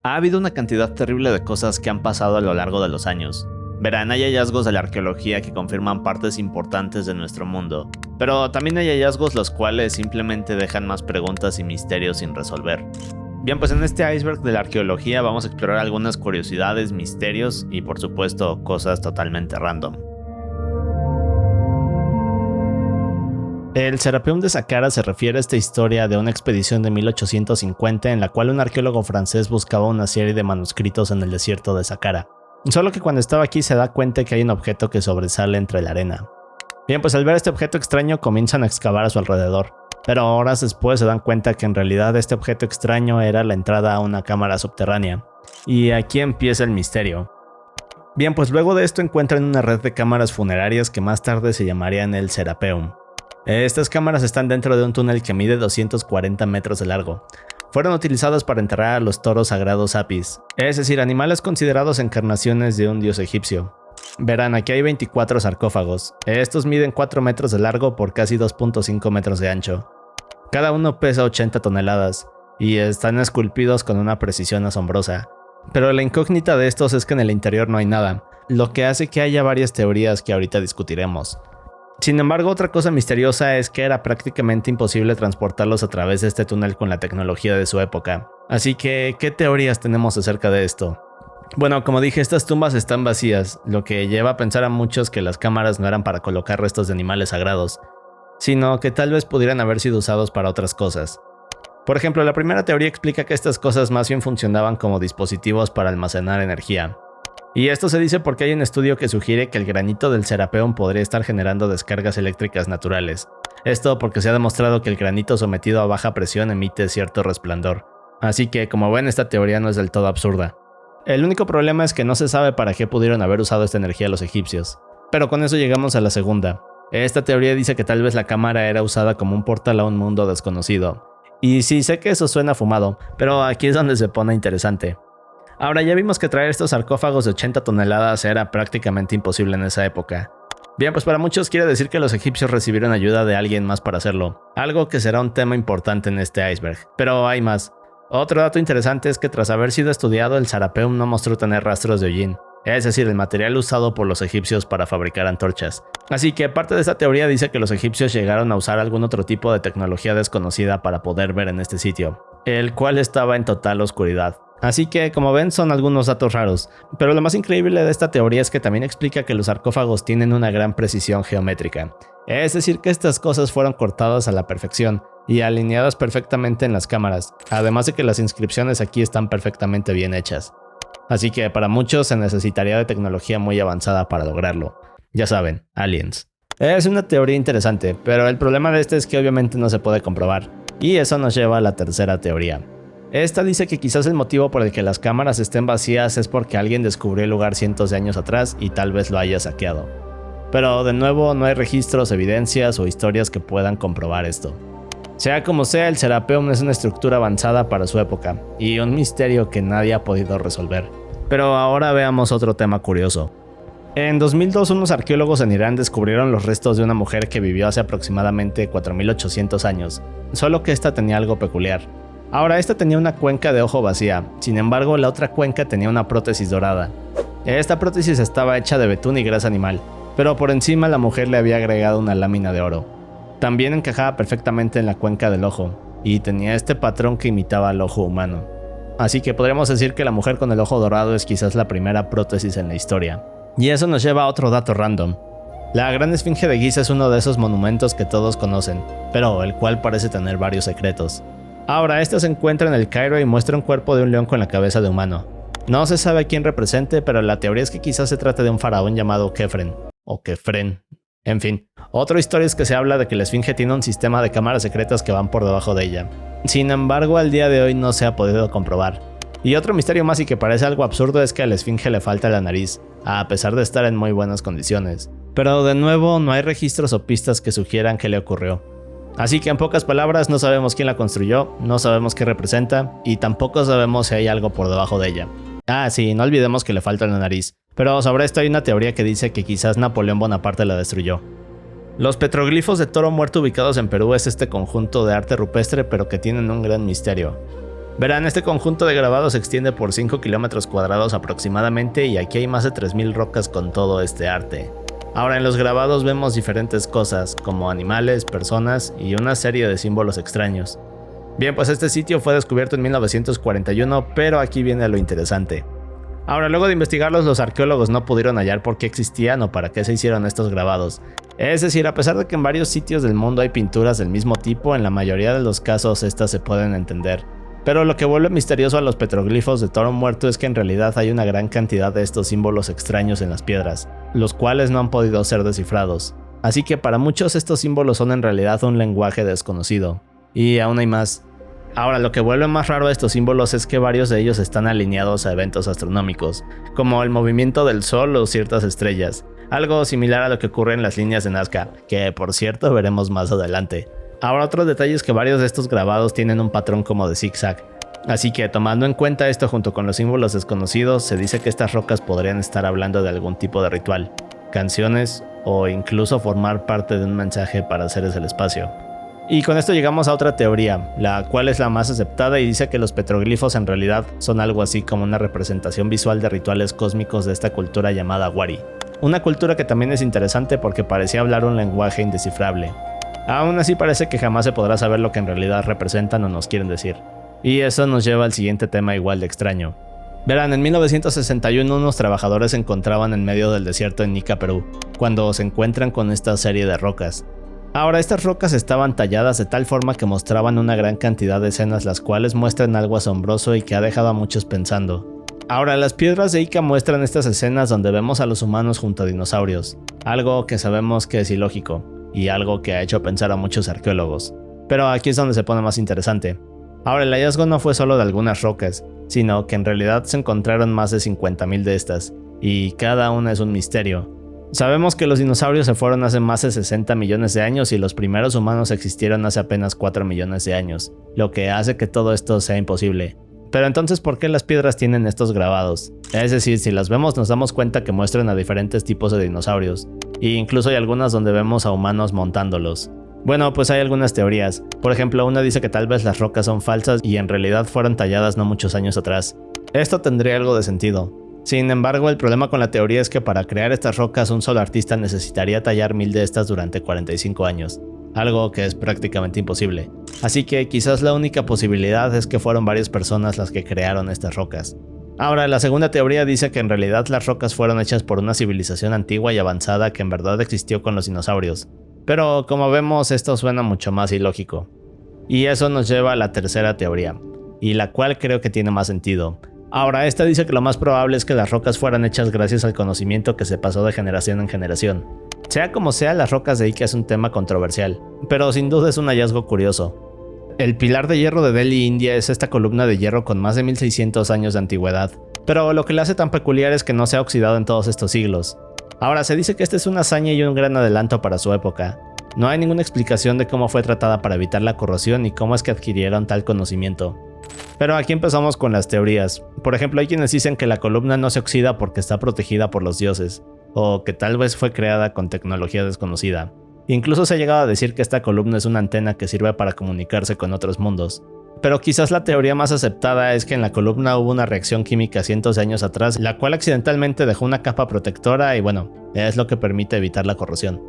Ha habido una cantidad terrible de cosas que han pasado a lo largo de los años. Verán, hay hallazgos de la arqueología que confirman partes importantes de nuestro mundo, pero también hay hallazgos los cuales simplemente dejan más preguntas y misterios sin resolver. Bien, pues en este iceberg de la arqueología vamos a explorar algunas curiosidades, misterios y por supuesto cosas totalmente random. El Serapeum de Saqqara se refiere a esta historia de una expedición de 1850 en la cual un arqueólogo francés buscaba una serie de manuscritos en el desierto de Saqqara. Solo que cuando estaba aquí se da cuenta que hay un objeto que sobresale entre la arena. Bien, pues al ver este objeto extraño comienzan a excavar a su alrededor, pero horas después se dan cuenta que en realidad este objeto extraño era la entrada a una cámara subterránea. Y aquí empieza el misterio. Bien, pues luego de esto encuentran una red de cámaras funerarias que más tarde se llamarían el Serapeum. Estas cámaras están dentro de un túnel que mide 240 metros de largo. Fueron utilizadas para enterrar a los toros sagrados Apis, es decir, animales considerados encarnaciones de un dios egipcio. Verán, aquí hay 24 sarcófagos. Estos miden 4 metros de largo por casi 2.5 metros de ancho. Cada uno pesa 80 toneladas y están esculpidos con una precisión asombrosa. Pero la incógnita de estos es que en el interior no hay nada, lo que hace que haya varias teorías que ahorita discutiremos. Sin embargo, otra cosa misteriosa es que era prácticamente imposible transportarlos a través de este túnel con la tecnología de su época. Así que, ¿qué teorías tenemos acerca de esto? Bueno, como dije, estas tumbas están vacías, lo que lleva a pensar a muchos que las cámaras no eran para colocar restos de animales sagrados, sino que tal vez pudieran haber sido usados para otras cosas. Por ejemplo, la primera teoría explica que estas cosas más bien funcionaban como dispositivos para almacenar energía. Y esto se dice porque hay un estudio que sugiere que el granito del Serapeum podría estar generando descargas eléctricas naturales. Esto porque se ha demostrado que el granito sometido a baja presión emite cierto resplandor. Así que, como ven, esta teoría no es del todo absurda. El único problema es que no se sabe para qué pudieron haber usado esta energía los egipcios. Pero con eso llegamos a la segunda. Esta teoría dice que tal vez la cámara era usada como un portal a un mundo desconocido. Y sí, sé que eso suena fumado, pero aquí es donde se pone interesante. Ahora, ya vimos que traer estos sarcófagos de 80 toneladas era prácticamente imposible en esa época. Bien, pues para muchos quiere decir que los egipcios recibieron ayuda de alguien más para hacerlo, algo que será un tema importante en este iceberg. Pero hay más. Otro dato interesante es que tras haber sido estudiado, el Serapeum no mostró tener rastros de hollín, es decir, el material usado por los egipcios para fabricar antorchas. Así que parte de esta teoría dice que los egipcios llegaron a usar algún otro tipo de tecnología desconocida para poder ver en este sitio, el cual estaba en total oscuridad. Así que, como ven, son algunos datos raros, pero lo más increíble de esta teoría es que también explica que los sarcófagos tienen una gran precisión geométrica, es decir, que estas cosas fueron cortadas a la perfección y alineadas perfectamente en las cámaras, además de que las inscripciones aquí están perfectamente bien hechas. Así que para muchos se necesitaría de tecnología muy avanzada para lograrlo. Ya saben, aliens. Es una teoría interesante, pero el problema de este es que obviamente no se puede comprobar, y eso nos lleva a la tercera teoría. Esta dice que quizás el motivo por el que las cámaras estén vacías es porque alguien descubrió el lugar cientos de años atrás y tal vez lo haya saqueado. Pero de nuevo no hay registros, evidencias o historias que puedan comprobar esto. Sea como sea, el Serapeum es una estructura avanzada para su época y un misterio que nadie ha podido resolver. Pero ahora veamos otro tema curioso. En 2002 unos arqueólogos en Irán descubrieron los restos de una mujer que vivió hace aproximadamente 4800 años, solo que esta tenía algo peculiar. Ahora, esta tenía una cuenca de ojo vacía, sin embargo la otra cuenca tenía una prótesis dorada. Esta prótesis estaba hecha de betún y grasa animal, pero por encima la mujer le había agregado una lámina de oro. También encajaba perfectamente en la cuenca del ojo, y tenía este patrón que imitaba al ojo humano. Así que podríamos decir que la mujer con el ojo dorado es quizás la primera prótesis en la historia. Y eso nos lleva a otro dato random. La Gran Esfinge de Giza es uno de esos monumentos que todos conocen, pero el cual parece tener varios secretos. Ahora, este se encuentra en el Cairo y muestra un cuerpo de un león con la cabeza de humano. No se sabe quién represente, pero la teoría es que quizás se trate de un faraón llamado Kefren, o Kefren. En fin, otra historia es que se habla de que la Esfinge tiene un sistema de cámaras secretas que van por debajo de ella. Sin embargo, al día de hoy no se ha podido comprobar. Y otro misterio más y que parece algo absurdo es que a la Esfinge le falta la nariz, a pesar de estar en muy buenas condiciones. Pero de nuevo, no hay registros o pistas que sugieran que le ocurrió. Así que en pocas palabras, no sabemos quién la construyó, no sabemos qué representa y tampoco sabemos si hay algo por debajo de ella. Ah, sí, no olvidemos que le falta la nariz, pero sobre esto hay una teoría que dice que quizás Napoleón Bonaparte la destruyó. Los petroglifos de toro muerto ubicados en Perú es este conjunto de arte rupestre pero que tienen un gran misterio. Verán, este conjunto de grabados se extiende por 5 kilómetros cuadrados aproximadamente y aquí hay más de 3000 rocas con todo este arte. Ahora en los grabados vemos diferentes cosas, como animales, personas y una serie de símbolos extraños. Bien, pues este sitio fue descubierto en 1941, pero aquí viene lo interesante. Ahora, luego de investigarlos, los arqueólogos no pudieron hallar por qué existían o para qué se hicieron estos grabados. Es decir, a pesar de que en varios sitios del mundo hay pinturas del mismo tipo, en la mayoría de los casos estas se pueden entender. Pero lo que vuelve misterioso a los petroglifos de toro muerto es que en realidad hay una gran cantidad de estos símbolos extraños en las piedras, los cuales no han podido ser descifrados. Así que para muchos estos símbolos son en realidad un lenguaje desconocido. Y aún hay más. Ahora, lo que vuelve más raro a estos símbolos es que varios de ellos están alineados a eventos astronómicos, como el movimiento del Sol o ciertas estrellas, algo similar a lo que ocurre en las líneas de Nazca, que por cierto veremos más adelante. Ahora, otro detalle es que varios de estos grabados tienen un patrón como de zigzag, así que tomando en cuenta esto junto con los símbolos desconocidos, se dice que estas rocas podrían estar hablando de algún tipo de ritual, canciones o incluso formar parte de un mensaje para seres del espacio. Y con esto llegamos a otra teoría, la cual es la más aceptada y dice que los petroglifos en realidad son algo así como una representación visual de rituales cósmicos de esta cultura llamada Wari. Una cultura que también es interesante porque parecía hablar un lenguaje indescifrable. Aún así parece que jamás se podrá saber lo que en realidad representan o nos quieren decir. Y eso nos lleva al siguiente tema igual de extraño. Verán, en 1961 unos trabajadores se encontraban en medio del desierto en Ica, Perú, cuando se encuentran con esta serie de rocas. Ahora, estas rocas estaban talladas de tal forma que mostraban una gran cantidad de escenas las cuales muestran algo asombroso y que ha dejado a muchos pensando. Ahora, las piedras de Ica muestran estas escenas donde vemos a los humanos junto a dinosaurios, algo que sabemos que es ilógico, y algo que ha hecho pensar a muchos arqueólogos. Pero aquí es donde se pone más interesante. Ahora, el hallazgo no fue solo de algunas rocas, sino que en realidad se encontraron más de 50.000 de estas, y cada una es un misterio. Sabemos que los dinosaurios se fueron hace más de 60 millones de años y los primeros humanos existieron hace apenas 4 millones de años, lo que hace que todo esto sea imposible. Pero entonces, ¿por qué las piedras tienen estos grabados? Es decir, si las vemos nos damos cuenta que muestran a diferentes tipos de dinosaurios, e incluso hay algunas donde vemos a humanos montándolos. Bueno, pues hay algunas teorías. Por ejemplo, una dice que tal vez las rocas son falsas y en realidad fueron talladas no muchos años atrás. Esto tendría algo de sentido. Sin embargo, el problema con la teoría es que para crear estas rocas un solo artista necesitaría tallar 1000 de estas durante 45 años, algo que es prácticamente imposible. Así que quizás la única posibilidad es que fueron varias personas las que crearon estas rocas. Ahora, la segunda teoría dice que en realidad las rocas fueron hechas por una civilización antigua y avanzada que en verdad existió con los dinosaurios. Pero como vemos, esto suena mucho más ilógico. Y eso nos lleva a la tercera teoría, y la cual creo que tiene más sentido. Ahora, esta dice que lo más probable es que las rocas fueran hechas gracias al conocimiento que se pasó de generación en generación. Sea como sea, las rocas de Ica es un tema controversial, pero sin duda es un hallazgo curioso. El pilar de hierro de Delhi, India, es esta columna de hierro con más de 1600 años de antigüedad, pero lo que la hace tan peculiar es que no se ha oxidado en todos estos siglos. Ahora, se dice que esta es una hazaña y un gran adelanto para su época. No hay ninguna explicación de cómo fue tratada para evitar la corrosión y cómo es que adquirieron tal conocimiento. Pero aquí empezamos con las teorías. Por ejemplo, hay quienes dicen que la columna no se oxida porque está protegida por los dioses, o que tal vez fue creada con tecnología desconocida. Incluso se ha llegado a decir que esta columna es una antena que sirve para comunicarse con otros mundos. Pero quizás la teoría más aceptada es que en la columna hubo una reacción química cientos de años atrás, la cual accidentalmente dejó una capa protectora y bueno, es lo que permite evitar la corrosión.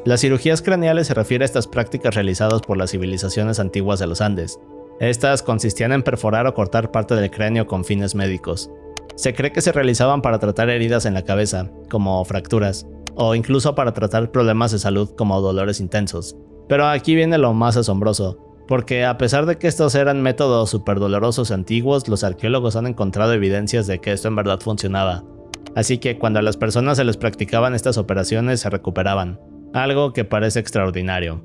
Las cirugías craneales se refiere a estas prácticas realizadas por las civilizaciones antiguas de los Andes. Estas consistían en perforar o cortar parte del cráneo con fines médicos. Se cree que se realizaban para tratar heridas en la cabeza, como fracturas, o incluso para tratar problemas de salud como dolores intensos. Pero aquí viene lo más asombroso, porque a pesar de que estos eran métodos súper dolorosos y antiguos, los arqueólogos han encontrado evidencias de que esto en verdad funcionaba. Así que cuando a las personas se les practicaban estas operaciones se recuperaban, algo que parece extraordinario.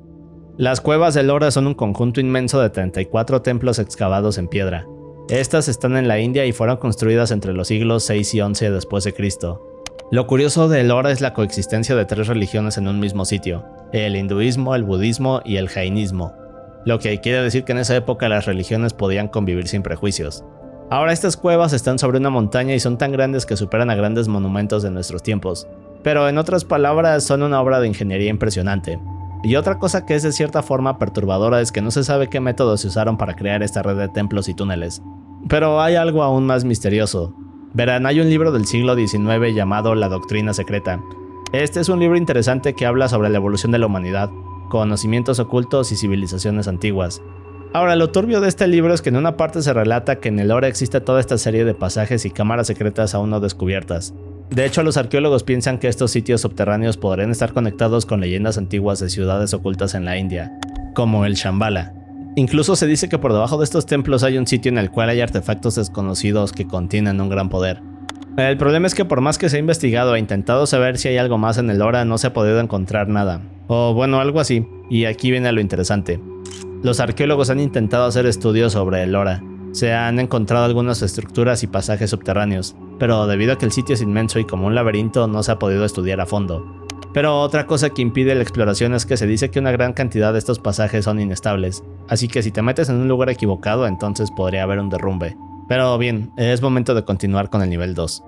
Las cuevas de Ellora son un conjunto inmenso de 34 templos excavados en piedra. Estas están en la India y fueron construidas entre los siglos 6 y 11 después de Cristo. Lo curioso de Ellora es la coexistencia de 3 religiones en un mismo sitio, el hinduismo, el budismo y el jainismo, lo que quiere decir que en esa época las religiones podían convivir sin prejuicios. Ahora estas cuevas están sobre una montaña y son tan grandes que superan a grandes monumentos de nuestros tiempos, pero en otras palabras son una obra de ingeniería impresionante. Y otra cosa que es de cierta forma perturbadora es que no se sabe qué métodos se usaron para crear esta red de templos y túneles. Pero hay algo aún más misterioso. Verán, hay un libro del siglo XIX llamado La Doctrina Secreta. Este es un libro interesante que habla sobre la evolución de la humanidad, conocimientos ocultos y civilizaciones antiguas. Ahora, lo turbio de este libro es que en una parte se relata que en el lore existe toda esta serie de pasajes y cámaras secretas aún no descubiertas. De hecho, los arqueólogos piensan que estos sitios subterráneos podrían estar conectados con leyendas antiguas de ciudades ocultas en la India, como el Shambhala. Incluso se dice que por debajo de estos templos hay un sitio en el cual hay artefactos desconocidos que contienen un gran poder. El problema es que por más que se ha investigado e intentado saber si hay algo más en el lore, no se ha podido encontrar nada. O bueno, algo así. Y aquí viene lo interesante. Los arqueólogos han intentado hacer estudios sobre el lore. Se han encontrado algunas estructuras y pasajes subterráneos, pero debido a que el sitio es inmenso y como un laberinto no se ha podido estudiar a fondo. Pero otra cosa que impide la exploración es que se dice que una gran cantidad de estos pasajes son inestables, así que si te metes en un lugar equivocado entonces podría haber un derrumbe. Pero bien, es momento de continuar con el nivel 2.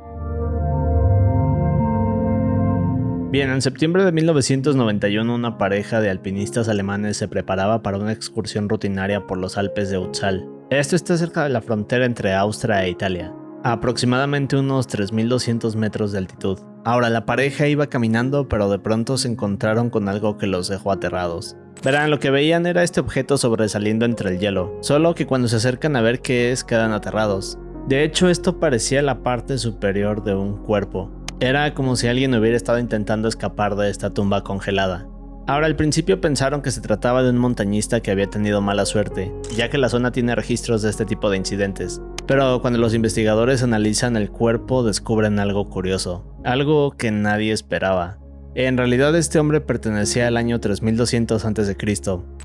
Bien, en septiembre de 1991 una pareja de alpinistas alemanes se preparaba para una excursión rutinaria por los Alpes de Utzal. Esto está cerca de la frontera entre Austria e Italia, a aproximadamente unos 3.200 metros de altitud. Ahora, la pareja iba caminando, pero de pronto se encontraron con algo que los dejó aterrados. Verán, lo que veían era este objeto sobresaliendo entre el hielo, solo que cuando se acercan a ver qué es, quedan aterrados. De hecho, esto parecía la parte superior de un cuerpo. Era como si alguien hubiera estado intentando escapar de esta tumba congelada. Ahora, al principio pensaron que se trataba de un montañista que había tenido mala suerte, ya que la zona tiene registros de este tipo de incidentes. Pero cuando los investigadores analizan el cuerpo, descubren algo curioso, algo que nadie esperaba. En realidad este hombre pertenecía al año 3200 a.C.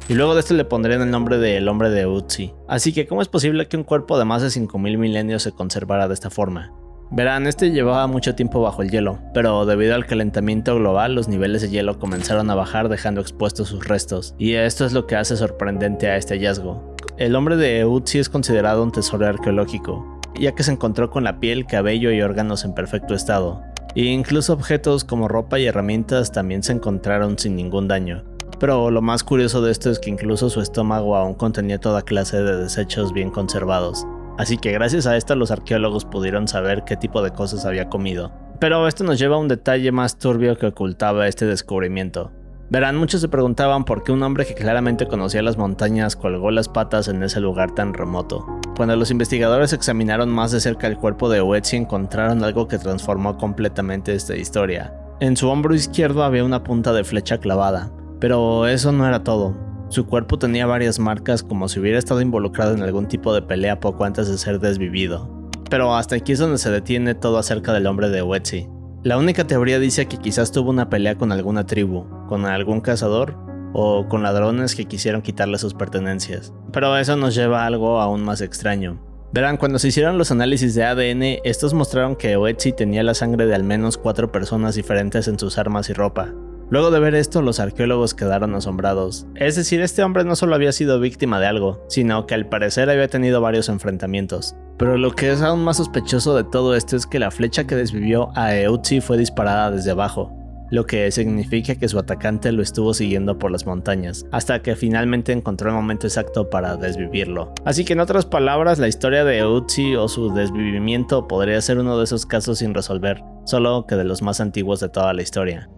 y luego de esto le pondrían el nombre de el hombre de Utsi. Así que ¿cómo es posible que un cuerpo de más de 5000 milenios se conservara de esta forma? Verán, este llevaba mucho tiempo bajo el hielo, pero debido al calentamiento global los niveles de hielo comenzaron a bajar dejando expuestos sus restos, y esto es lo que hace sorprendente a este hallazgo. El hombre de Utsi es considerado un tesoro arqueológico, ya que se encontró con la piel, cabello y órganos en perfecto estado. E incluso objetos como ropa y herramientas también se encontraron sin ningún daño. Pero lo más curioso de esto es que incluso su estómago aún contenía toda clase de desechos bien conservados. Así que gracias a esto los arqueólogos pudieron saber qué tipo de cosas había comido. Pero esto nos lleva a un detalle más turbio que ocultaba este descubrimiento. Verán, muchos se preguntaban por qué un hombre que claramente conocía las montañas colgó las patas en ese lugar tan remoto. Cuando los investigadores examinaron más de cerca el cuerpo de Ötzi, encontraron algo que transformó completamente esta historia. En su hombro izquierdo había una punta de flecha clavada, pero eso no era todo. Su cuerpo tenía varias marcas como si hubiera estado involucrado en algún tipo de pelea poco antes de ser desvivido. Pero hasta aquí es donde se detiene todo acerca del hombre de Ötzi. La única teoría dice que quizás tuvo una pelea con alguna tribu, con algún cazador o con ladrones que quisieron quitarle sus pertenencias. Pero eso nos lleva a algo aún más extraño. Verán, cuando se hicieron los análisis de ADN, estos mostraron que Ötzi tenía la sangre de al menos 4 personas diferentes en sus armas y ropa. Luego de ver esto, los arqueólogos quedaron asombrados. Es decir, este hombre no solo había sido víctima de algo, sino que al parecer había tenido varios enfrentamientos. Pero lo que es aún más sospechoso de todo esto es que la flecha que desvivió a Ötzi fue disparada desde abajo, lo que significa que su atacante lo estuvo siguiendo por las montañas, hasta que finalmente encontró el momento exacto para desvivirlo. Así que en otras palabras, la historia de Ötzi o su desvivimiento podría ser uno de esos casos sin resolver, solo que de los más antiguos de toda la historia.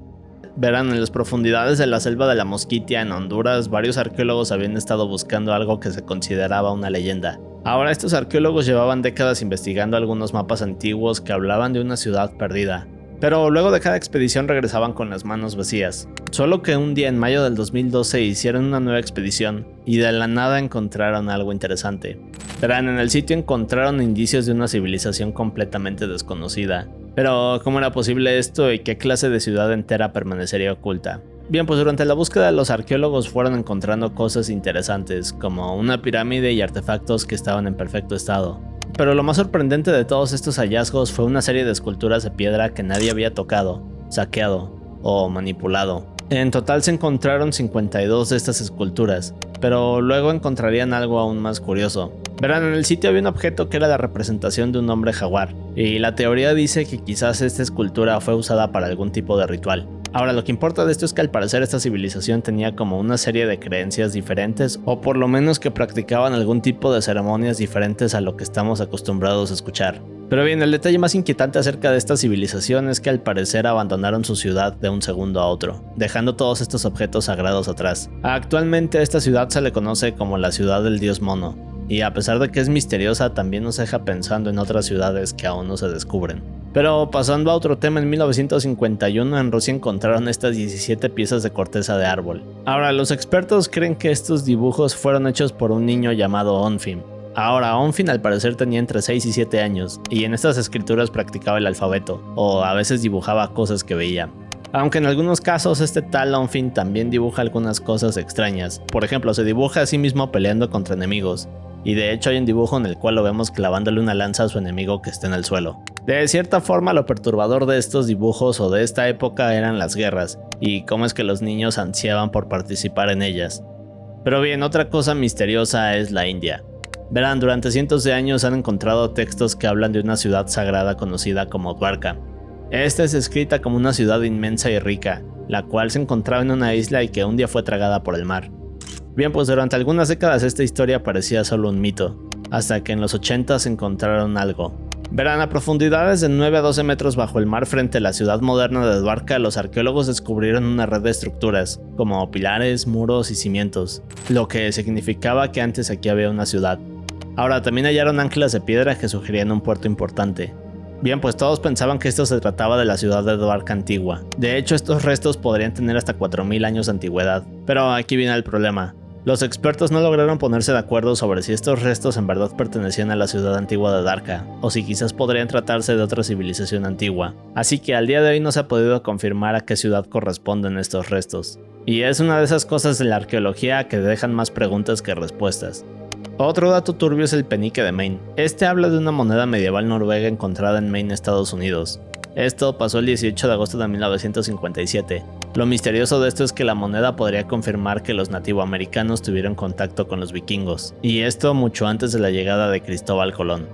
Verán, en las profundidades de la selva de la Mosquitia en Honduras, varios arqueólogos habían estado buscando algo que se consideraba una leyenda. Ahora, estos arqueólogos llevaban décadas investigando algunos mapas antiguos que hablaban de una ciudad perdida. Pero luego de cada expedición regresaban con las manos vacías. Solo que un día en mayo del 2012 hicieron una nueva expedición y de la nada encontraron algo interesante. Verán, en el sitio encontraron indicios de una civilización completamente desconocida. Pero ¿cómo era posible esto y qué clase de ciudad entera permanecería oculta? Bien, pues durante la búsqueda los arqueólogos fueron encontrando cosas interesantes, como una pirámide y artefactos que estaban en perfecto estado. Pero lo más sorprendente de todos estos hallazgos fue una serie de esculturas de piedra que nadie había tocado, saqueado o manipulado. En total se encontraron 52 de estas esculturas, pero luego encontrarían algo aún más curioso. Verán, en el sitio había un objeto que era la representación de un hombre jaguar, y la teoría dice que quizás esta escultura fue usada para algún tipo de ritual. Ahora, lo que importa de esto es que al parecer esta civilización tenía como una serie de creencias diferentes, o por lo menos que practicaban algún tipo de ceremonias diferentes a lo que estamos acostumbrados a escuchar. Pero bien, el detalle más inquietante acerca de esta civilización es que al parecer abandonaron su ciudad de un segundo a otro, dejando todos estos objetos sagrados atrás. Actualmente a esta ciudad se le conoce como la ciudad del dios mono, y a pesar de que es misteriosa, también nos deja pensando en otras ciudades que aún no se descubren. Pero pasando a otro tema, en 1951 en Rusia encontraron estas 17 piezas de corteza de árbol. Ahora, los expertos creen que estos dibujos fueron hechos por un niño llamado Onfim. Ahora, Onfim al parecer tenía entre 6 y 7 años, y en estas escrituras practicaba el alfabeto, o a veces dibujaba cosas que veía. Aunque en algunos casos este tal Onfim también dibuja algunas cosas extrañas. Por ejemplo, se dibuja a sí mismo peleando contra enemigos, y de hecho hay un dibujo en el cual lo vemos clavándole una lanza a su enemigo que está en el suelo. De cierta forma, lo perturbador de estos dibujos o de esta época eran las guerras, y cómo es que los niños ansiaban por participar en ellas. Pero bien, otra cosa misteriosa es la India. Verán, durante cientos de años han encontrado textos que hablan de una ciudad sagrada conocida como Dwarka. Esta es escrita como una ciudad inmensa y rica, la cual se encontraba en una isla y que un día fue tragada por el mar. Bien, pues durante algunas décadas esta historia parecía solo un mito, hasta que en los 80 encontraron algo. Verán, a profundidades de 9 a 12 metros bajo el mar frente a la ciudad moderna de Dwarka, los arqueólogos descubrieron una red de estructuras, como pilares, muros y cimientos, lo que significaba que antes aquí había una ciudad. Ahora, también hallaron anclas de piedra que sugerían un puerto importante. Bien, pues todos pensaban que esto se trataba de la ciudad de Dwarka antigua. De hecho, estos restos podrían tener hasta 4000 años de antigüedad. Pero aquí viene el problema. Los expertos no lograron ponerse de acuerdo sobre si estos restos en verdad pertenecían a la ciudad antigua de Dwarka, o si quizás podrían tratarse de otra civilización antigua. Así que al día de hoy no se ha podido confirmar a qué ciudad corresponden estos restos. Y es una de esas cosas de la arqueología que dejan más preguntas que respuestas. Otro dato turbio es el penique de Maine. Este habla de una moneda medieval noruega encontrada en Maine, Estados Unidos. Esto pasó el 18 de agosto de 1957. Lo misterioso de esto es que la moneda podría confirmar que los nativoamericanos tuvieron contacto con los vikingos, y esto mucho antes de la llegada de Cristóbal Colón.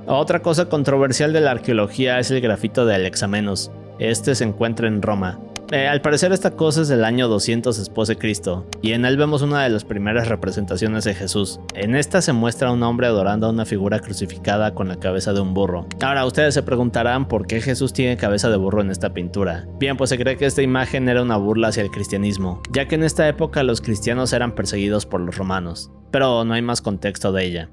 Otra cosa controversial de la arqueología es el grafito de Alexamenos. Este se encuentra en Roma. Al parecer esta cosa es del año 200 después de Cristo, y en él vemos una de las primeras representaciones de Jesús. En esta se muestra a un hombre adorando a una figura crucificada con la cabeza de un burro. Ahora ustedes se preguntarán por qué Jesús tiene cabeza de burro en esta pintura. Bien, pues se cree que esta imagen era una burla hacia el cristianismo, ya que en esta época los cristianos eran perseguidos por los romanos, pero no hay más contexto de ella.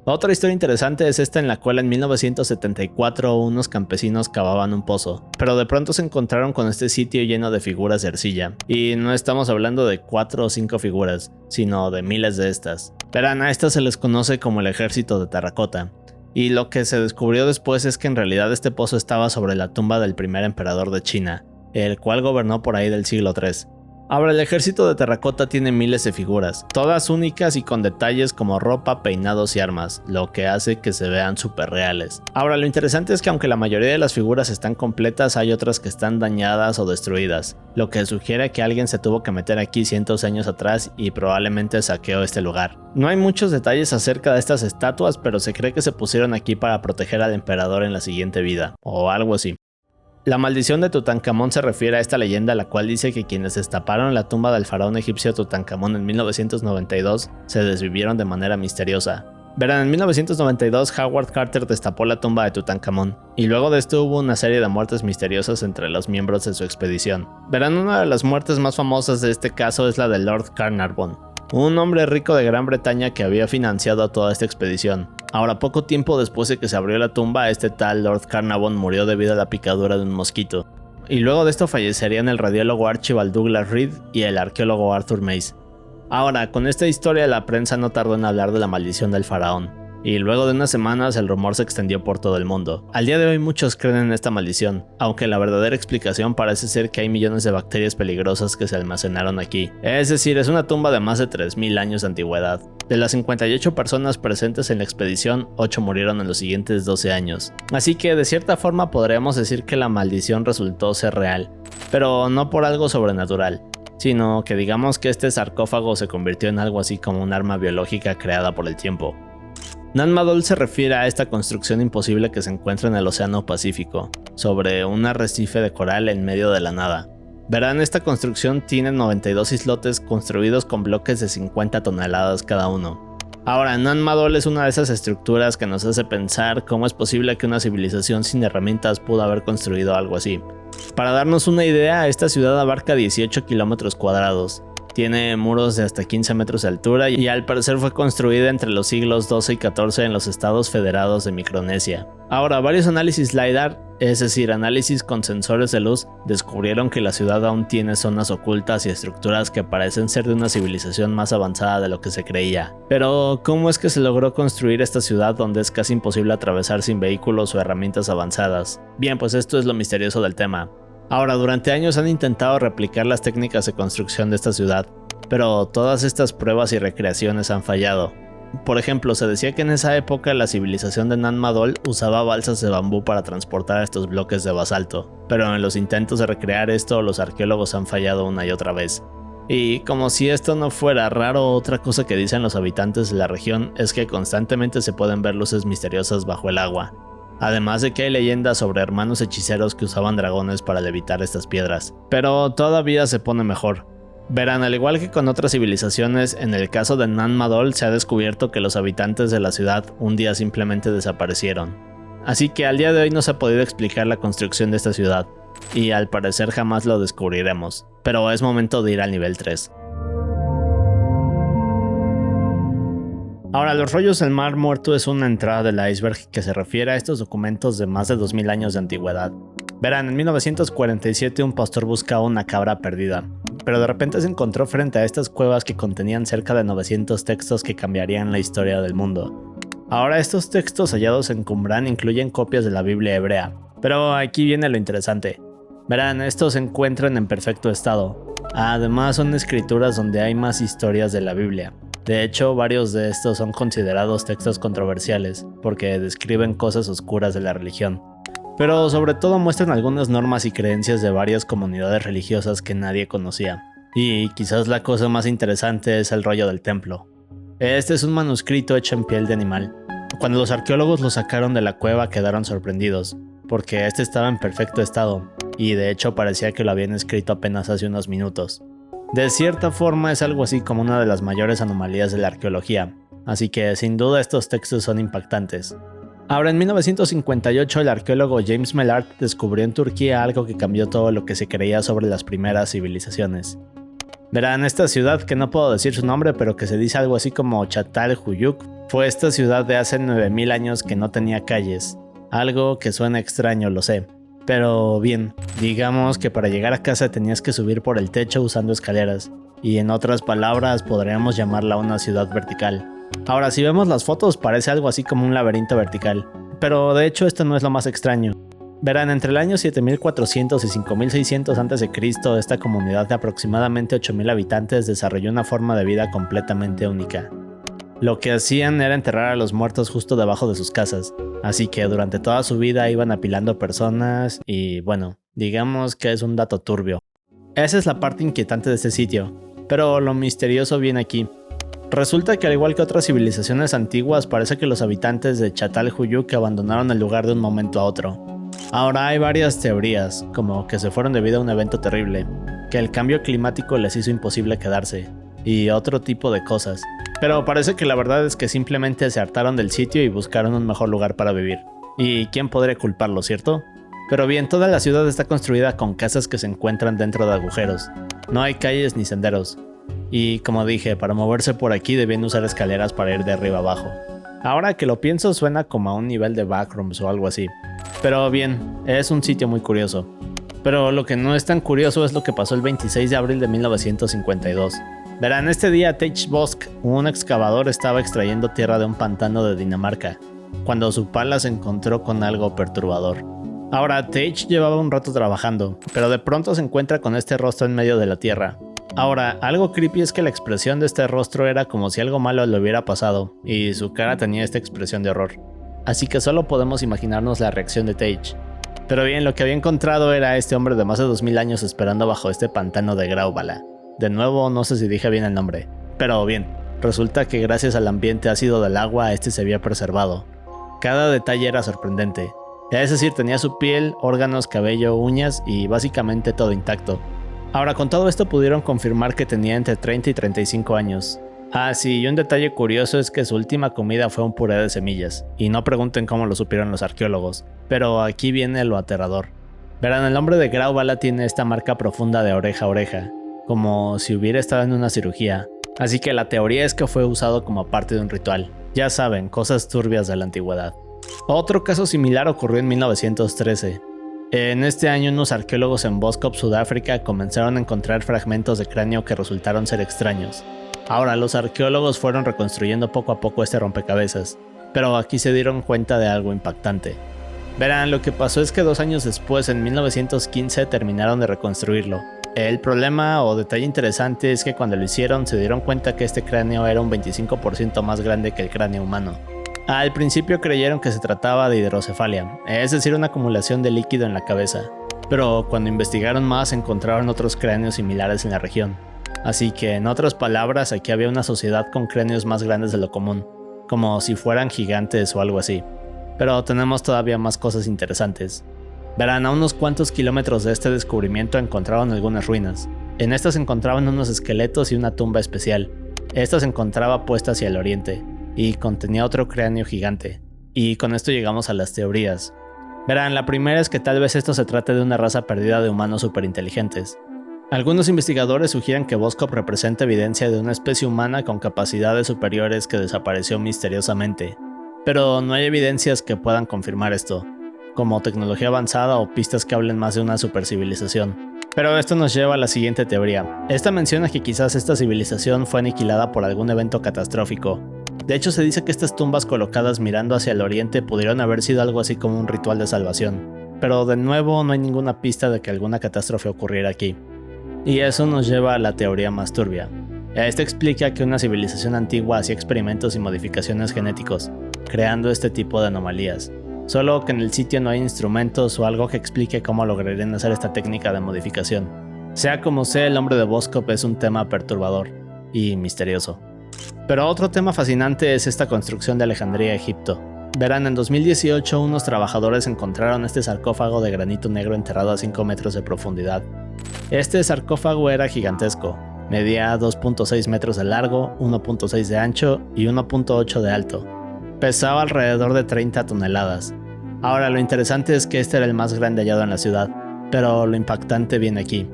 Otra historia interesante es esta en la cual en 1974 unos campesinos cavaban un pozo, pero de pronto se encontraron con este sitio lleno de figuras de arcilla, y no estamos hablando de 4 o 5 figuras, sino de miles de estas. Verán, a estas se les conoce como el ejército de terracota, y lo que se descubrió después es que en realidad este pozo estaba sobre la tumba del primer emperador de China, el cual gobernó por ahí del siglo III. Ahora, el ejército de terracota tiene miles de figuras, todas únicas y con detalles como ropa, peinados y armas, lo que hace que se vean súper reales. Ahora, lo interesante es que aunque la mayoría de las figuras están completas, hay otras que están dañadas o destruidas, lo que sugiere que alguien se tuvo que meter aquí cientos de años atrás y probablemente saqueó este lugar. No hay muchos detalles acerca de estas estatuas, pero se cree que se pusieron aquí para proteger al emperador en la siguiente vida, o algo así. La maldición de Tutankamón se refiere a esta leyenda, la cual dice que quienes destaparon la tumba del faraón egipcio Tutankamón en 1992 se desvivieron de manera misteriosa. Verán, en 1992 Howard Carter destapó la tumba de Tutankamón, y luego de esto hubo una serie de muertes misteriosas entre los miembros de su expedición. Verán, una de las muertes más famosas de este caso es la de Lord Carnarvon, un hombre rico de Gran Bretaña que había financiado a toda esta expedición. Ahora, poco tiempo después de que se abrió la tumba, este tal Lord Carnarvon murió debido a la picadura de un mosquito. Y luego de esto fallecerían el radiólogo Archibald Douglas Reed y el arqueólogo Arthur Mace. Ahora, con esta historia la prensa no tardó en hablar de la maldición del faraón, y luego de unas semanas el rumor se extendió por todo el mundo. Al día de hoy muchos creen en esta maldición, aunque la verdadera explicación parece ser que hay millones de bacterias peligrosas que se almacenaron aquí. Es decir, es una tumba de más de 3000 años de antigüedad. De las 58 personas presentes en la expedición, 8 murieron en los siguientes 12 años. Así que de cierta forma podríamos decir que la maldición resultó ser real, pero no por algo sobrenatural, sino que digamos que este sarcófago se convirtió en algo así como un arma biológica creada por el tiempo. Nan Madol se refiere a esta construcción imposible que se encuentra en el Océano Pacífico, sobre un arrecife de coral en medio de la nada. Verán, esta construcción tiene 92 islotes construidos con bloques de 50 toneladas cada uno. Ahora, Nan Madol es una de esas estructuras que nos hace pensar cómo es posible que una civilización sin herramientas pudo haber construido algo así. Para darnos una idea, esta ciudad abarca 18 kilómetros cuadrados. Tiene muros de hasta 15 metros de altura y al parecer fue construida entre los siglos XII y XIV en los estados federados de Micronesia. Ahora, varios análisis LiDAR, es decir, análisis con sensores de luz, descubrieron que la ciudad aún tiene zonas ocultas y estructuras que parecen ser de una civilización más avanzada de lo que se creía. Pero, ¿cómo es que se logró construir esta ciudad donde es casi imposible atravesar sin vehículos o herramientas avanzadas? Bien, pues esto es lo misterioso del tema. Ahora, durante años han intentado replicar las técnicas de construcción de esta ciudad, pero todas estas pruebas y recreaciones han fallado. Por ejemplo, se decía que en esa época la civilización de Nan Madol usaba balsas de bambú para transportar estos bloques de basalto, pero en los intentos de recrear esto los arqueólogos han fallado una y otra vez. Y como si esto no fuera raro, otra cosa que dicen los habitantes de la región es que constantemente se pueden ver luces misteriosas bajo el agua. Además de que hay leyendas sobre hermanos hechiceros que usaban dragones para levitar estas piedras. Pero todavía se pone mejor. Verán, al igual que con otras civilizaciones, en el caso de Nan Madol se ha descubierto que los habitantes de la ciudad un día simplemente desaparecieron. Así que al día de hoy no se ha podido explicar la construcción de esta ciudad, y al parecer jamás lo descubriremos. Pero es momento de ir al nivel 3. Ahora, los rollos del Mar Muerto es una entrada del iceberg que se refiere a estos documentos de más de 2000 años de antigüedad. Verán, en 1947 un pastor buscaba una cabra perdida, pero de repente se encontró frente a estas cuevas que contenían cerca de 900 textos que cambiarían la historia del mundo. Ahora, estos textos hallados en Qumran incluyen copias de la Biblia hebrea, pero aquí viene lo interesante. Verán, estos se encuentran en perfecto estado. Además, son escrituras donde hay más historias de la Biblia. De hecho, varios de estos son considerados textos controversiales, porque describen cosas oscuras de la religión. Pero sobre todo muestran algunas normas y creencias de varias comunidades religiosas que nadie conocía. Y quizás la cosa más interesante es el rollo del templo. Este es un manuscrito hecho en piel de animal. Cuando los arqueólogos lo sacaron de la cueva quedaron sorprendidos, porque este estaba en perfecto estado, y de hecho parecía que lo habían escrito apenas hace unos minutos. De cierta forma es algo así como una de las mayores anomalías de la arqueología, así que sin duda estos textos son impactantes. Ahora, en 1958 el arqueólogo James Mellard descubrió en Turquía algo que cambió todo lo que se creía sobre las primeras civilizaciones. Verán, esta ciudad, que no puedo decir su nombre, pero que se dice algo así como Çatalhöyük, fue esta ciudad de hace 9000 años que no tenía calles. Algo que suena extraño, lo sé. Pero bien, digamos que para llegar a casa tenías que subir por el techo usando escaleras, y en otras palabras podríamos llamarla una ciudad vertical. Ahora, si vemos las fotos parece algo así como un laberinto vertical, pero de hecho esto no es lo más extraño. Verán, entre el año 7400 y 5600 a.C., esta comunidad de aproximadamente 8000 habitantes desarrolló una forma de vida completamente única. Lo que hacían era enterrar a los muertos justo debajo de sus casas, así que durante toda su vida iban apilando personas y bueno, digamos que es un dato turbio. Esa es la parte inquietante de este sitio, pero lo misterioso viene aquí. Resulta que al igual que otras civilizaciones antiguas, parece que los habitantes de Çatalhöyük abandonaron el lugar de un momento a otro. Ahora hay varias teorías, como que se fueron debido a un evento terrible, que el cambio climático les hizo imposible quedarse, y otro tipo de cosas. Pero parece que la verdad es que simplemente se hartaron del sitio y buscaron un mejor lugar para vivir. ¿Y quién podría culparlo, cierto? Pero bien, toda la ciudad está construida con casas que se encuentran dentro de agujeros. No hay calles ni senderos. Y como dije, para moverse por aquí debían usar escaleras para ir de arriba abajo. Ahora que lo pienso suena como a un nivel de backrooms o algo así. Pero bien, es un sitio muy curioso. Pero lo que no es tan curioso es lo que pasó el 26 de abril de 1952. Verán, este día Tej Bosk, un excavador, estaba extrayendo tierra de un pantano de Dinamarca, cuando su pala se encontró con algo perturbador. Ahora, Tej llevaba un rato trabajando, pero de pronto se encuentra con este rostro en medio de la tierra. Ahora, algo creepy es que la expresión de este rostro era como si algo malo le hubiera pasado, y su cara tenía esta expresión de horror. Así que solo podemos imaginarnos la reacción de Tej. Pero bien, lo que había encontrado era este hombre de más de 2000 años esperando bajo este pantano de Grauvala. De nuevo, no sé si dije bien el nombre, pero bien, resulta que gracias al ambiente ácido del agua este se había preservado. Cada detalle era sorprendente, es decir, tenía su piel, órganos, cabello, uñas y básicamente todo intacto. Ahora, con todo esto pudieron confirmar que tenía entre 30 y 35 años. Ah, sí, y un detalle curioso es que su última comida fue un puré de semillas, y no pregunten cómo lo supieron los arqueólogos, pero aquí viene lo aterrador. Verán, el hombre de Grauvala tiene esta marca profunda de oreja a oreja, como si hubiera estado en una cirugía, así que la teoría es que fue usado como parte de un ritual. Ya saben, cosas turbias de la antigüedad. Otro caso similar ocurrió en 1913. En este año unos arqueólogos en Boskop, Sudáfrica, comenzaron a encontrar fragmentos de cráneo que resultaron ser extraños. Ahora, los arqueólogos fueron reconstruyendo poco a poco este rompecabezas, pero aquí se dieron cuenta de algo impactante. Verán, lo que pasó es que 2 años después, en 1915, terminaron de reconstruirlo. El problema o detalle interesante es que cuando lo hicieron se dieron cuenta que este cráneo era un 25% más grande que el cráneo humano. Al principio creyeron que se trataba de hidrocefalia, es decir, una acumulación de líquido en la cabeza, pero cuando investigaron más encontraron otros cráneos similares en la región. Así que, en otras palabras, aquí había una sociedad con cráneos más grandes de lo común, como si fueran gigantes o algo así. Pero tenemos todavía más cosas interesantes. Verán, a unos cuantos kilómetros de este descubrimiento encontraron algunas ruinas. En estas se encontraban unos esqueletos y una tumba especial. Esta se encontraba puesta hacia el oriente, y contenía otro cráneo gigante. Y con esto llegamos a las teorías. Verán, la primera es que tal vez esto se trate de una raza perdida de humanos superinteligentes. Algunos investigadores sugieren que Boskop representa evidencia de una especie humana con capacidades superiores que desapareció misteriosamente, pero no hay evidencias que puedan confirmar esto, como tecnología avanzada o pistas que hablen más de una supercivilización. Pero esto nos lleva a la siguiente teoría. Esta menciona que quizás esta civilización fue aniquilada por algún evento catastrófico. De hecho, se dice que estas tumbas colocadas mirando hacia el oriente pudieron haber sido algo así como un ritual de salvación, pero de nuevo no hay ninguna pista de que alguna catástrofe ocurriera aquí. Y eso nos lleva a la teoría más turbia. Esta explica que una civilización antigua hacía experimentos y modificaciones genéticos, creando este tipo de anomalías. Solo que en el sitio no hay instrumentos o algo que explique cómo lograrían hacer esta técnica de modificación. Sea como sea, el hombre de Boskop es un tema perturbador y misterioso. Pero otro tema fascinante es esta construcción de Alejandría, Egipto. Verán, en 2018 unos trabajadores encontraron este sarcófago de granito negro enterrado a 5 metros de profundidad. Este sarcófago era gigantesco, medía 2.6 metros de largo, 1.6 de ancho y 1.8 de alto. Pesaba alrededor de 30 toneladas. Ahora, lo interesante es que este era el más grande hallado en la ciudad, pero lo impactante viene aquí.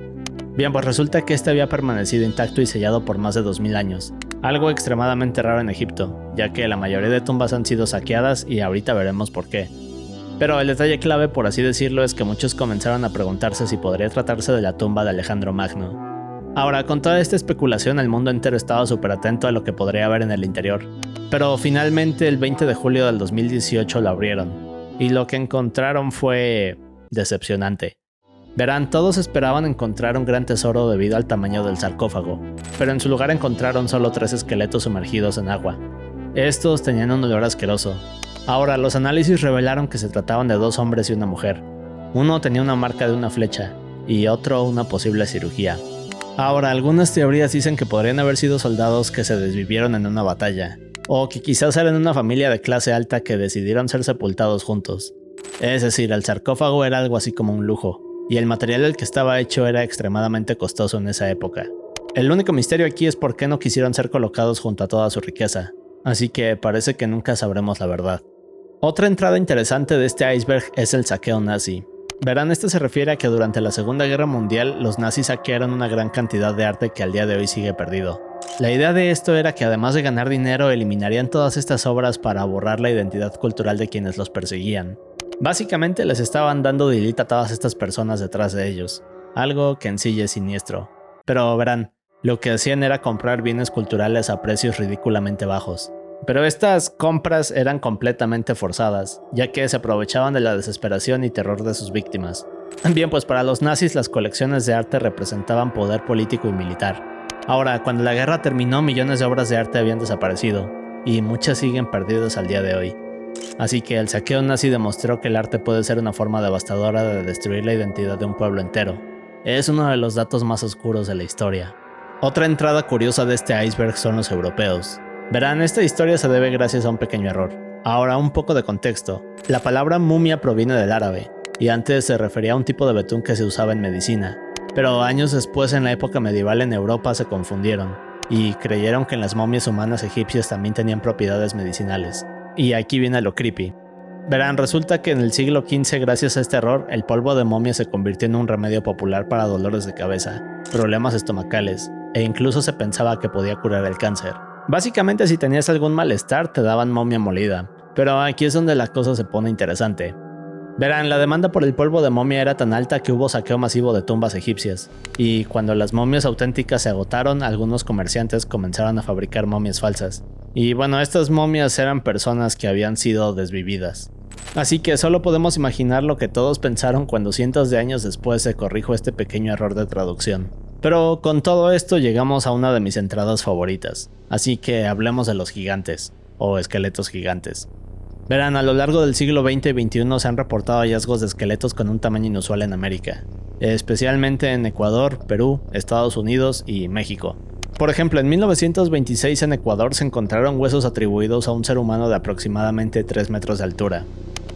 Bien, pues resulta que este había permanecido intacto y sellado por más de 2000 años, algo extremadamente raro en Egipto, ya que la mayoría de tumbas han sido saqueadas y ahorita veremos por qué. Pero el detalle clave, por así decirlo, es que muchos comenzaron a preguntarse si podría tratarse de la tumba de Alejandro Magno. Ahora, con toda esta especulación, el mundo entero estaba súper atento a lo que podría haber en el interior. Pero finalmente, el 20 de julio del 2018 lo abrieron, y lo que encontraron fue decepcionante. Verán, todos esperaban encontrar un gran tesoro debido al tamaño del sarcófago, pero en su lugar encontraron solo 3 esqueletos sumergidos en agua. Estos tenían un olor asqueroso. Ahora, los análisis revelaron que se trataban de 2 hombres y una mujer. Uno tenía una marca de una flecha, y otro una posible cirugía. Ahora, algunas teorías dicen que podrían haber sido soldados que se desvivieron en una batalla, o que quizás eran una familia de clase alta que decidieron ser sepultados juntos. Es decir, el sarcófago era algo así como un lujo, y el material del que estaba hecho era extremadamente costoso en esa época. El único misterio aquí es por qué no quisieron ser colocados junto a toda su riqueza, así que parece que nunca sabremos la verdad. Otra entrada interesante de este iceberg es el saqueo nazi. Verán, este se refiere a que durante la Segunda Guerra Mundial los nazis saquearon una gran cantidad de arte que al día de hoy sigue perdido. La idea de esto era que además de ganar dinero eliminarían todas estas obras para borrar la identidad cultural de quienes los perseguían. Básicamente les estaban dando delito a todas estas personas detrás de ellos, algo que en sí es siniestro. Pero verán, lo que hacían era comprar bienes culturales a precios ridículamente bajos. Pero estas compras eran completamente forzadas, ya que se aprovechaban de la desesperación y terror de sus víctimas. Bien, pues para los nazis las colecciones de arte representaban poder político y militar. Ahora, cuando la guerra terminó, millones de obras de arte habían desaparecido, y muchas siguen perdidas al día de hoy. Así que el saqueo nazi demostró que el arte puede ser una forma devastadora de destruir la identidad de un pueblo entero. Es uno de los datos más oscuros de la historia. Otra entrada curiosa de este iceberg son los europeos. Verán, esta historia se debe gracias a un pequeño error. Ahora, un poco de contexto. La palabra mumia proviene del árabe, y antes se refería a un tipo de betún que se usaba en medicina. Pero años después, en la época medieval en Europa, se confundieron y creyeron que las momias humanas egipcias también tenían propiedades medicinales. Y aquí viene lo creepy. Verán, resulta que en el siglo XV, gracias a este error, el polvo de momia se convirtió en un remedio popular para dolores de cabeza, problemas estomacales, e incluso se pensaba que podía curar el cáncer. Básicamente, si tenías algún malestar, te daban momia molida, pero aquí es donde la cosa se pone interesante. Verán, la demanda por el polvo de momia era tan alta que hubo saqueo masivo de tumbas egipcias, y cuando las momias auténticas se agotaron, algunos comerciantes comenzaron a fabricar momias falsas. Y bueno, estas momias eran personas que habían sido desvividas. Así que solo podemos imaginar lo que todos pensaron cuando cientos de años después se corrijo este pequeño error de traducción. Pero con todo esto llegamos a una de mis entradas favoritas, así que hablemos de los gigantes, o esqueletos gigantes. Verán, a lo largo del siglo XX y XXI se han reportado hallazgos de esqueletos con un tamaño inusual en América, especialmente en Ecuador, Perú, Estados Unidos y México. Por ejemplo, en 1926 en Ecuador se encontraron huesos atribuidos a un ser humano de aproximadamente 3 metros de altura.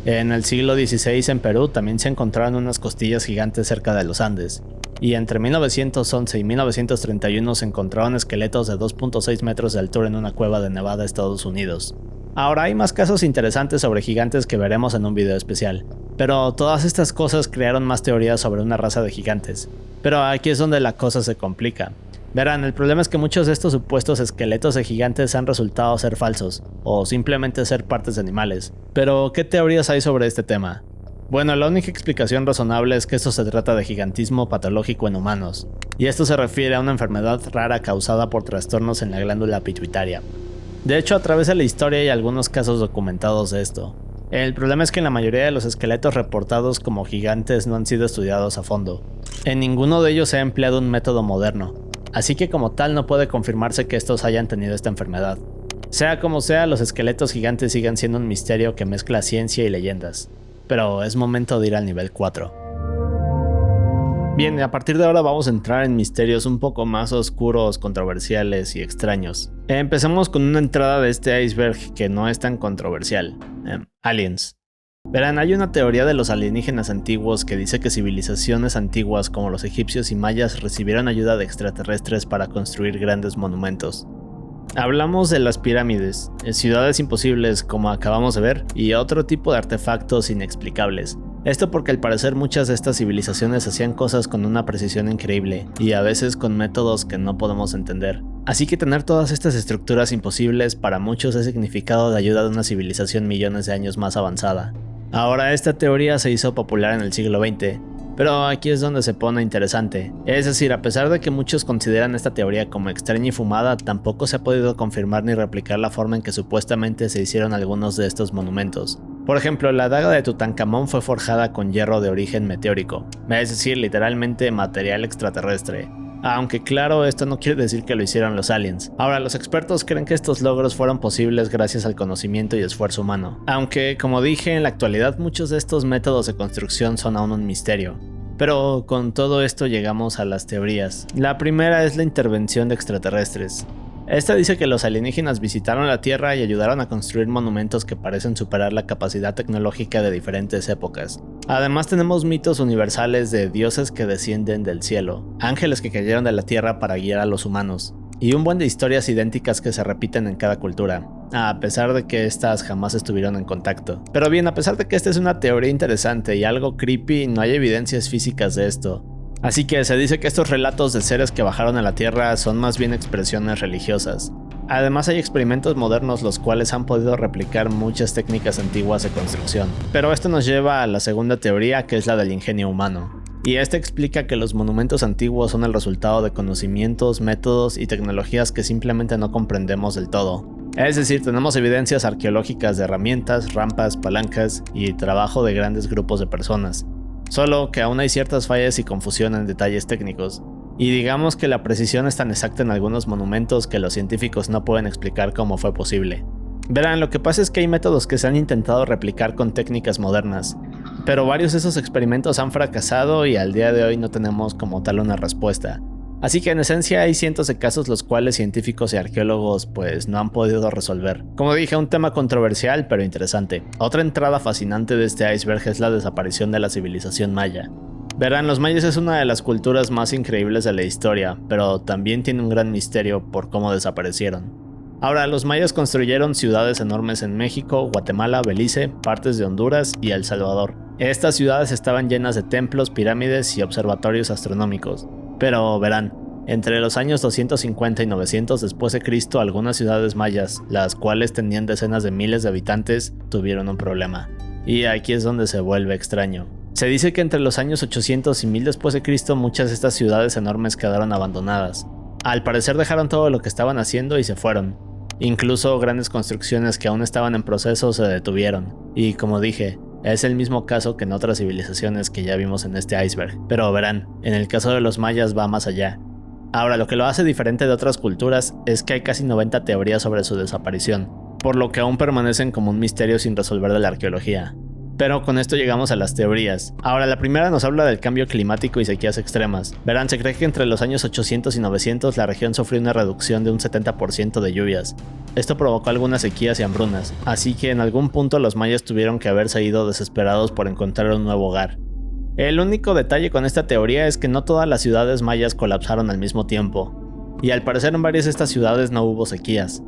En el siglo XVI en Perú también se encontraron unas costillas gigantes cerca de los Andes, y entre 1911 y 1931 se encontraron esqueletos de 2.6 metros de altura en una cueva de Nevada, Estados Unidos. Ahora hay más casos interesantes sobre gigantes que veremos en un video especial, pero todas estas cosas crearon más teorías sobre una raza de gigantes. Pero aquí es donde la cosa se complica. Verán, el problema es que muchos de estos supuestos esqueletos de gigantes han resultado ser falsos, o simplemente ser partes de animales. Pero, ¿qué teorías hay sobre este tema? Bueno, la única explicación razonable es que esto se trata de gigantismo patológico en humanos, y esto se refiere a una enfermedad rara causada por trastornos en la glándula pituitaria. De hecho, a través de la historia hay algunos casos documentados de esto. El problema es que la mayoría de los esqueletos reportados como gigantes no han sido estudiados a fondo. En ninguno de ellos se ha empleado un método moderno, así que como tal no puede confirmarse que estos hayan tenido esta enfermedad. Sea como sea, los esqueletos gigantes siguen siendo un misterio que mezcla ciencia y leyendas. Pero es momento de ir al nivel 4. Bien, a partir de ahora vamos a entrar en misterios un poco más oscuros, controversiales y extraños. Empecemos con una entrada de este iceberg que no es tan controversial. Aliens. Verán, hay una teoría de los alienígenas antiguos que dice que civilizaciones antiguas como los egipcios y mayas recibieron ayuda de extraterrestres para construir grandes monumentos. Hablamos de las pirámides, ciudades imposibles como acabamos de ver, y otro tipo de artefactos inexplicables. Esto porque al parecer muchas de estas civilizaciones hacían cosas con una precisión increíble, y a veces con métodos que no podemos entender. Así que tener todas estas estructuras imposibles para muchos es significado de ayuda de una civilización millones de años más avanzada. Ahora, esta teoría se hizo popular en el siglo XX, pero aquí es donde se pone interesante. Es decir, a pesar de que muchos consideran esta teoría como extraña y fumada, tampoco se ha podido confirmar ni replicar la forma en que supuestamente se hicieron algunos de estos monumentos. Por ejemplo, la daga de Tutankamón fue forjada con hierro de origen meteórico, es decir, literalmente material extraterrestre. Aunque claro, esto no quiere decir que lo hicieron los aliens. Ahora, los expertos creen que estos logros fueron posibles gracias al conocimiento y esfuerzo humano. Aunque, como dije, en la actualidad muchos de estos métodos de construcción son aún un misterio. Pero con todo esto llegamos a las teorías. La primera es la intervención de extraterrestres. Esta dice que los alienígenas visitaron la Tierra y ayudaron a construir monumentos que parecen superar la capacidad tecnológica de diferentes épocas. Además tenemos mitos universales de dioses que descienden del cielo, ángeles que cayeron de la Tierra para guiar a los humanos, y un buen de historias idénticas que se repiten en cada cultura, a pesar de que estas jamás estuvieron en contacto. Pero bien, a pesar de que esta es una teoría interesante y algo creepy, no hay evidencias físicas de esto. Así que se dice que estos relatos de seres que bajaron a la Tierra son más bien expresiones religiosas. Además hay experimentos modernos los cuales han podido replicar muchas técnicas antiguas de construcción. Pero esto nos lleva a la segunda teoría, que es la del ingenio humano. Y esta explica que los monumentos antiguos son el resultado de conocimientos, métodos y tecnologías que simplemente no comprendemos del todo. Es decir, tenemos evidencias arqueológicas de herramientas, rampas, palancas y trabajo de grandes grupos de personas. Solo que aún hay ciertas fallas y confusión en detalles técnicos. Y digamos que la precisión es tan exacta en algunos monumentos que los científicos no pueden explicar cómo fue posible. Verán, lo que pasa es que hay métodos que se han intentado replicar con técnicas modernas, pero varios de esos experimentos han fracasado y al día de hoy no tenemos como tal una respuesta. Así que en esencia hay cientos de casos los cuales científicos y arqueólogos pues no han podido resolver. Como dije, un tema controversial pero interesante. Otra entrada fascinante de este iceberg es la desaparición de la civilización maya. Verán, los mayas es una de las culturas más increíbles de la historia, pero también tiene un gran misterio por cómo desaparecieron. Ahora, los mayas construyeron ciudades enormes en México, Guatemala, Belice, partes de Honduras y El Salvador. Estas ciudades estaban llenas de templos, pirámides y observatorios astronómicos. Pero verán, entre los años 250 y 900 después de Cristo, algunas ciudades mayas, las cuales tenían decenas de miles de habitantes, tuvieron un problema. Y aquí es donde se vuelve extraño. Se dice que entre los años 800 y 1000 después de Cristo, muchas de estas ciudades enormes quedaron abandonadas. Al parecer dejaron todo lo que estaban haciendo y se fueron. Incluso grandes construcciones que aún estaban en proceso se detuvieron. Y como dije, es el mismo caso que en otras civilizaciones que ya vimos en este iceberg. Pero verán, en el caso de los mayas va más allá. Ahora, lo que lo hace diferente de otras culturas es que hay casi 90 teorías sobre su desaparición, por lo que aún permanecen como un misterio sin resolver de la arqueología. Pero con esto llegamos a las teorías. Ahora, la primera nos habla del cambio climático y sequías extremas. Verán, se cree que entre los años 800 y 900 la región sufrió una reducción de un 70% de lluvias. Esto provocó algunas sequías y hambrunas, así que en algún punto los mayas tuvieron que haberse ido desesperados por encontrar un nuevo hogar. El único detalle con esta teoría es que no todas las ciudades mayas colapsaron al mismo tiempo, y al parecer en varias de estas ciudades no hubo sequías.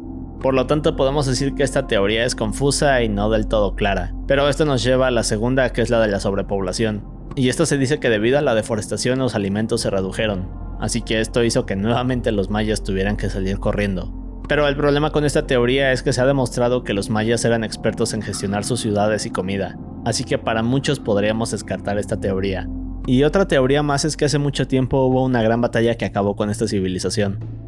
Por lo tanto, podemos decir que esta teoría es confusa y no del todo clara. Pero esto nos lleva a la segunda, que es la de la sobrepoblación. Y esto se dice que debido a la deforestación los alimentos se redujeron, así que esto hizo que nuevamente los mayas tuvieran que salir corriendo. Pero el problema con esta teoría es que se ha demostrado que los mayas eran expertos en gestionar sus ciudades y comida, así que para muchos podríamos descartar esta teoría. Y otra teoría más es que hace mucho tiempo hubo una gran batalla que acabó con esta civilización.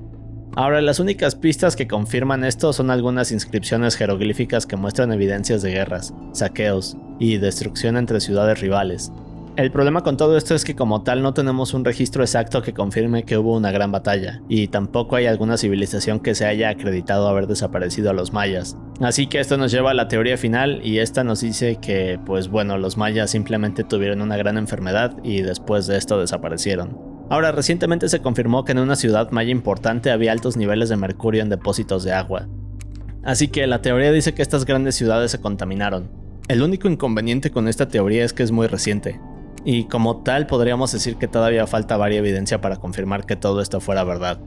Ahora, las únicas pistas que confirman esto son algunas inscripciones jeroglíficas que muestran evidencias de guerras, saqueos y destrucción entre ciudades rivales. El problema con todo esto es que como tal no tenemos un registro exacto que confirme que hubo una gran batalla, y tampoco hay alguna civilización que se haya acreditado haber desaparecido a los mayas. Así que esto nos lleva a la teoría final, y esta nos dice que, pues bueno, los mayas simplemente tuvieron una gran enfermedad y después de esto desaparecieron. Ahora, recientemente se confirmó que en una ciudad maya importante había altos niveles de mercurio en depósitos de agua. Así que la teoría dice que estas grandes ciudades se contaminaron. El único inconveniente con esta teoría es que es muy reciente, y como tal podríamos decir que todavía falta varia evidencia para confirmar que todo esto fuera verdad.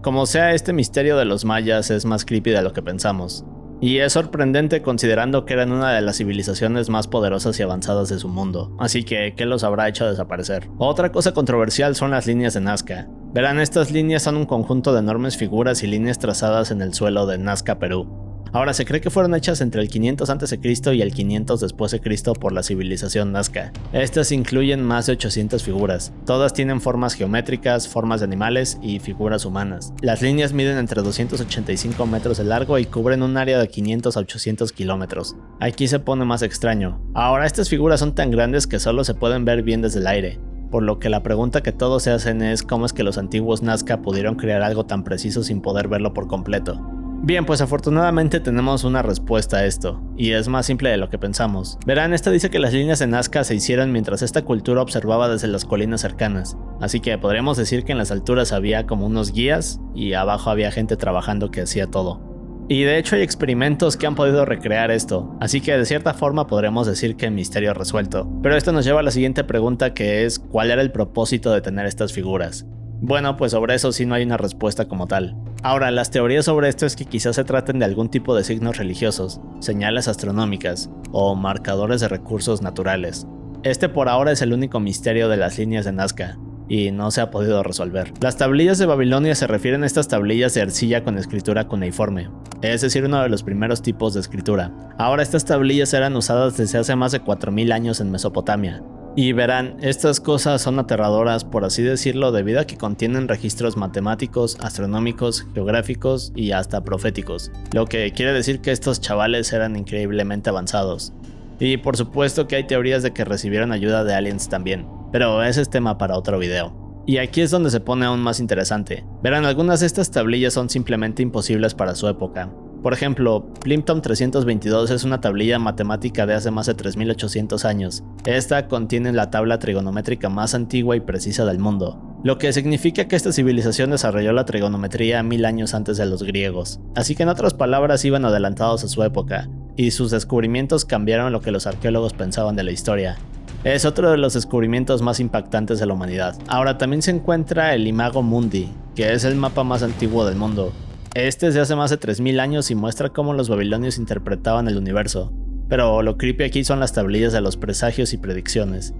Como sea, este misterio de los mayas es más creepy de lo que pensamos. Y es sorprendente considerando que eran una de las civilizaciones más poderosas y avanzadas de su mundo, así que ¿qué los habrá hecho desaparecer? Otra cosa controversial son las líneas de Nazca. Verán, estas líneas son un conjunto de enormes figuras y líneas trazadas en el suelo de Nazca, Perú. Ahora, se cree que fueron hechas entre el 500 a.C. y el 500 después de Cristo por la civilización Nazca. Estas incluyen más de 800 figuras. Todas tienen formas geométricas, formas de animales y figuras humanas. Las líneas miden entre 285 metros de largo y cubren un área de 500 a 800 kilómetros. Aquí se pone más extraño. Ahora, estas figuras son tan grandes que solo se pueden ver bien desde el aire, por lo que la pregunta que todos se hacen es cómo es que los antiguos Nazca pudieron crear algo tan preciso sin poder verlo por completo. Bien, pues afortunadamente tenemos una respuesta a esto, y es más simple de lo que pensamos. Verán, esta dice que las líneas de Nazca se hicieron mientras esta cultura observaba desde las colinas cercanas, así que podríamos decir que en las alturas había como unos guías, y abajo había gente trabajando que hacía todo. Y de hecho hay experimentos que han podido recrear esto, así que de cierta forma podremos decir que misterio resuelto. Pero esto nos lleva a la siguiente pregunta, que es ¿cuál era el propósito de tener estas figuras? Bueno, pues sobre eso sí no hay una respuesta como tal. Ahora, las teorías sobre esto es que quizás se traten de algún tipo de signos religiosos, señales astronómicas o marcadores de recursos naturales. Este por ahora es el único misterio de las líneas de Nazca, y no se ha podido resolver. Las tablillas de Babilonia se refieren a estas tablillas de arcilla con escritura cuneiforme, es decir, uno de los primeros tipos de escritura. Ahora, estas tablillas eran usadas desde hace más de 4000 años en Mesopotamia. Y verán, estas cosas son aterradoras, por así decirlo, debido a que contienen registros matemáticos, astronómicos, geográficos y hasta proféticos, lo que quiere decir que estos chavales eran increíblemente avanzados. Y por supuesto que hay teorías de que recibieron ayuda de aliens también, pero ese es tema para otro video. Y aquí es donde se pone aún más interesante. Verán, algunas de estas tablillas son simplemente imposibles para su época. Por ejemplo, Plimpton 322 es una tablilla matemática de hace más de 3800 años. Esta contiene la tabla trigonométrica más antigua y precisa del mundo, lo que significa que esta civilización desarrolló la trigonometría 1000 años antes de los griegos. Así que en otras palabras iban adelantados a su época, y sus descubrimientos cambiaron lo que los arqueólogos pensaban de la historia. Es otro de los descubrimientos más impactantes de la humanidad. Ahora también se encuentra el Imago Mundi, que es el mapa más antiguo del mundo. Este es de hace más de 3000 años y muestra cómo los babilonios interpretaban el universo. Pero lo creepy aquí son las tablillas de los presagios y predicciones.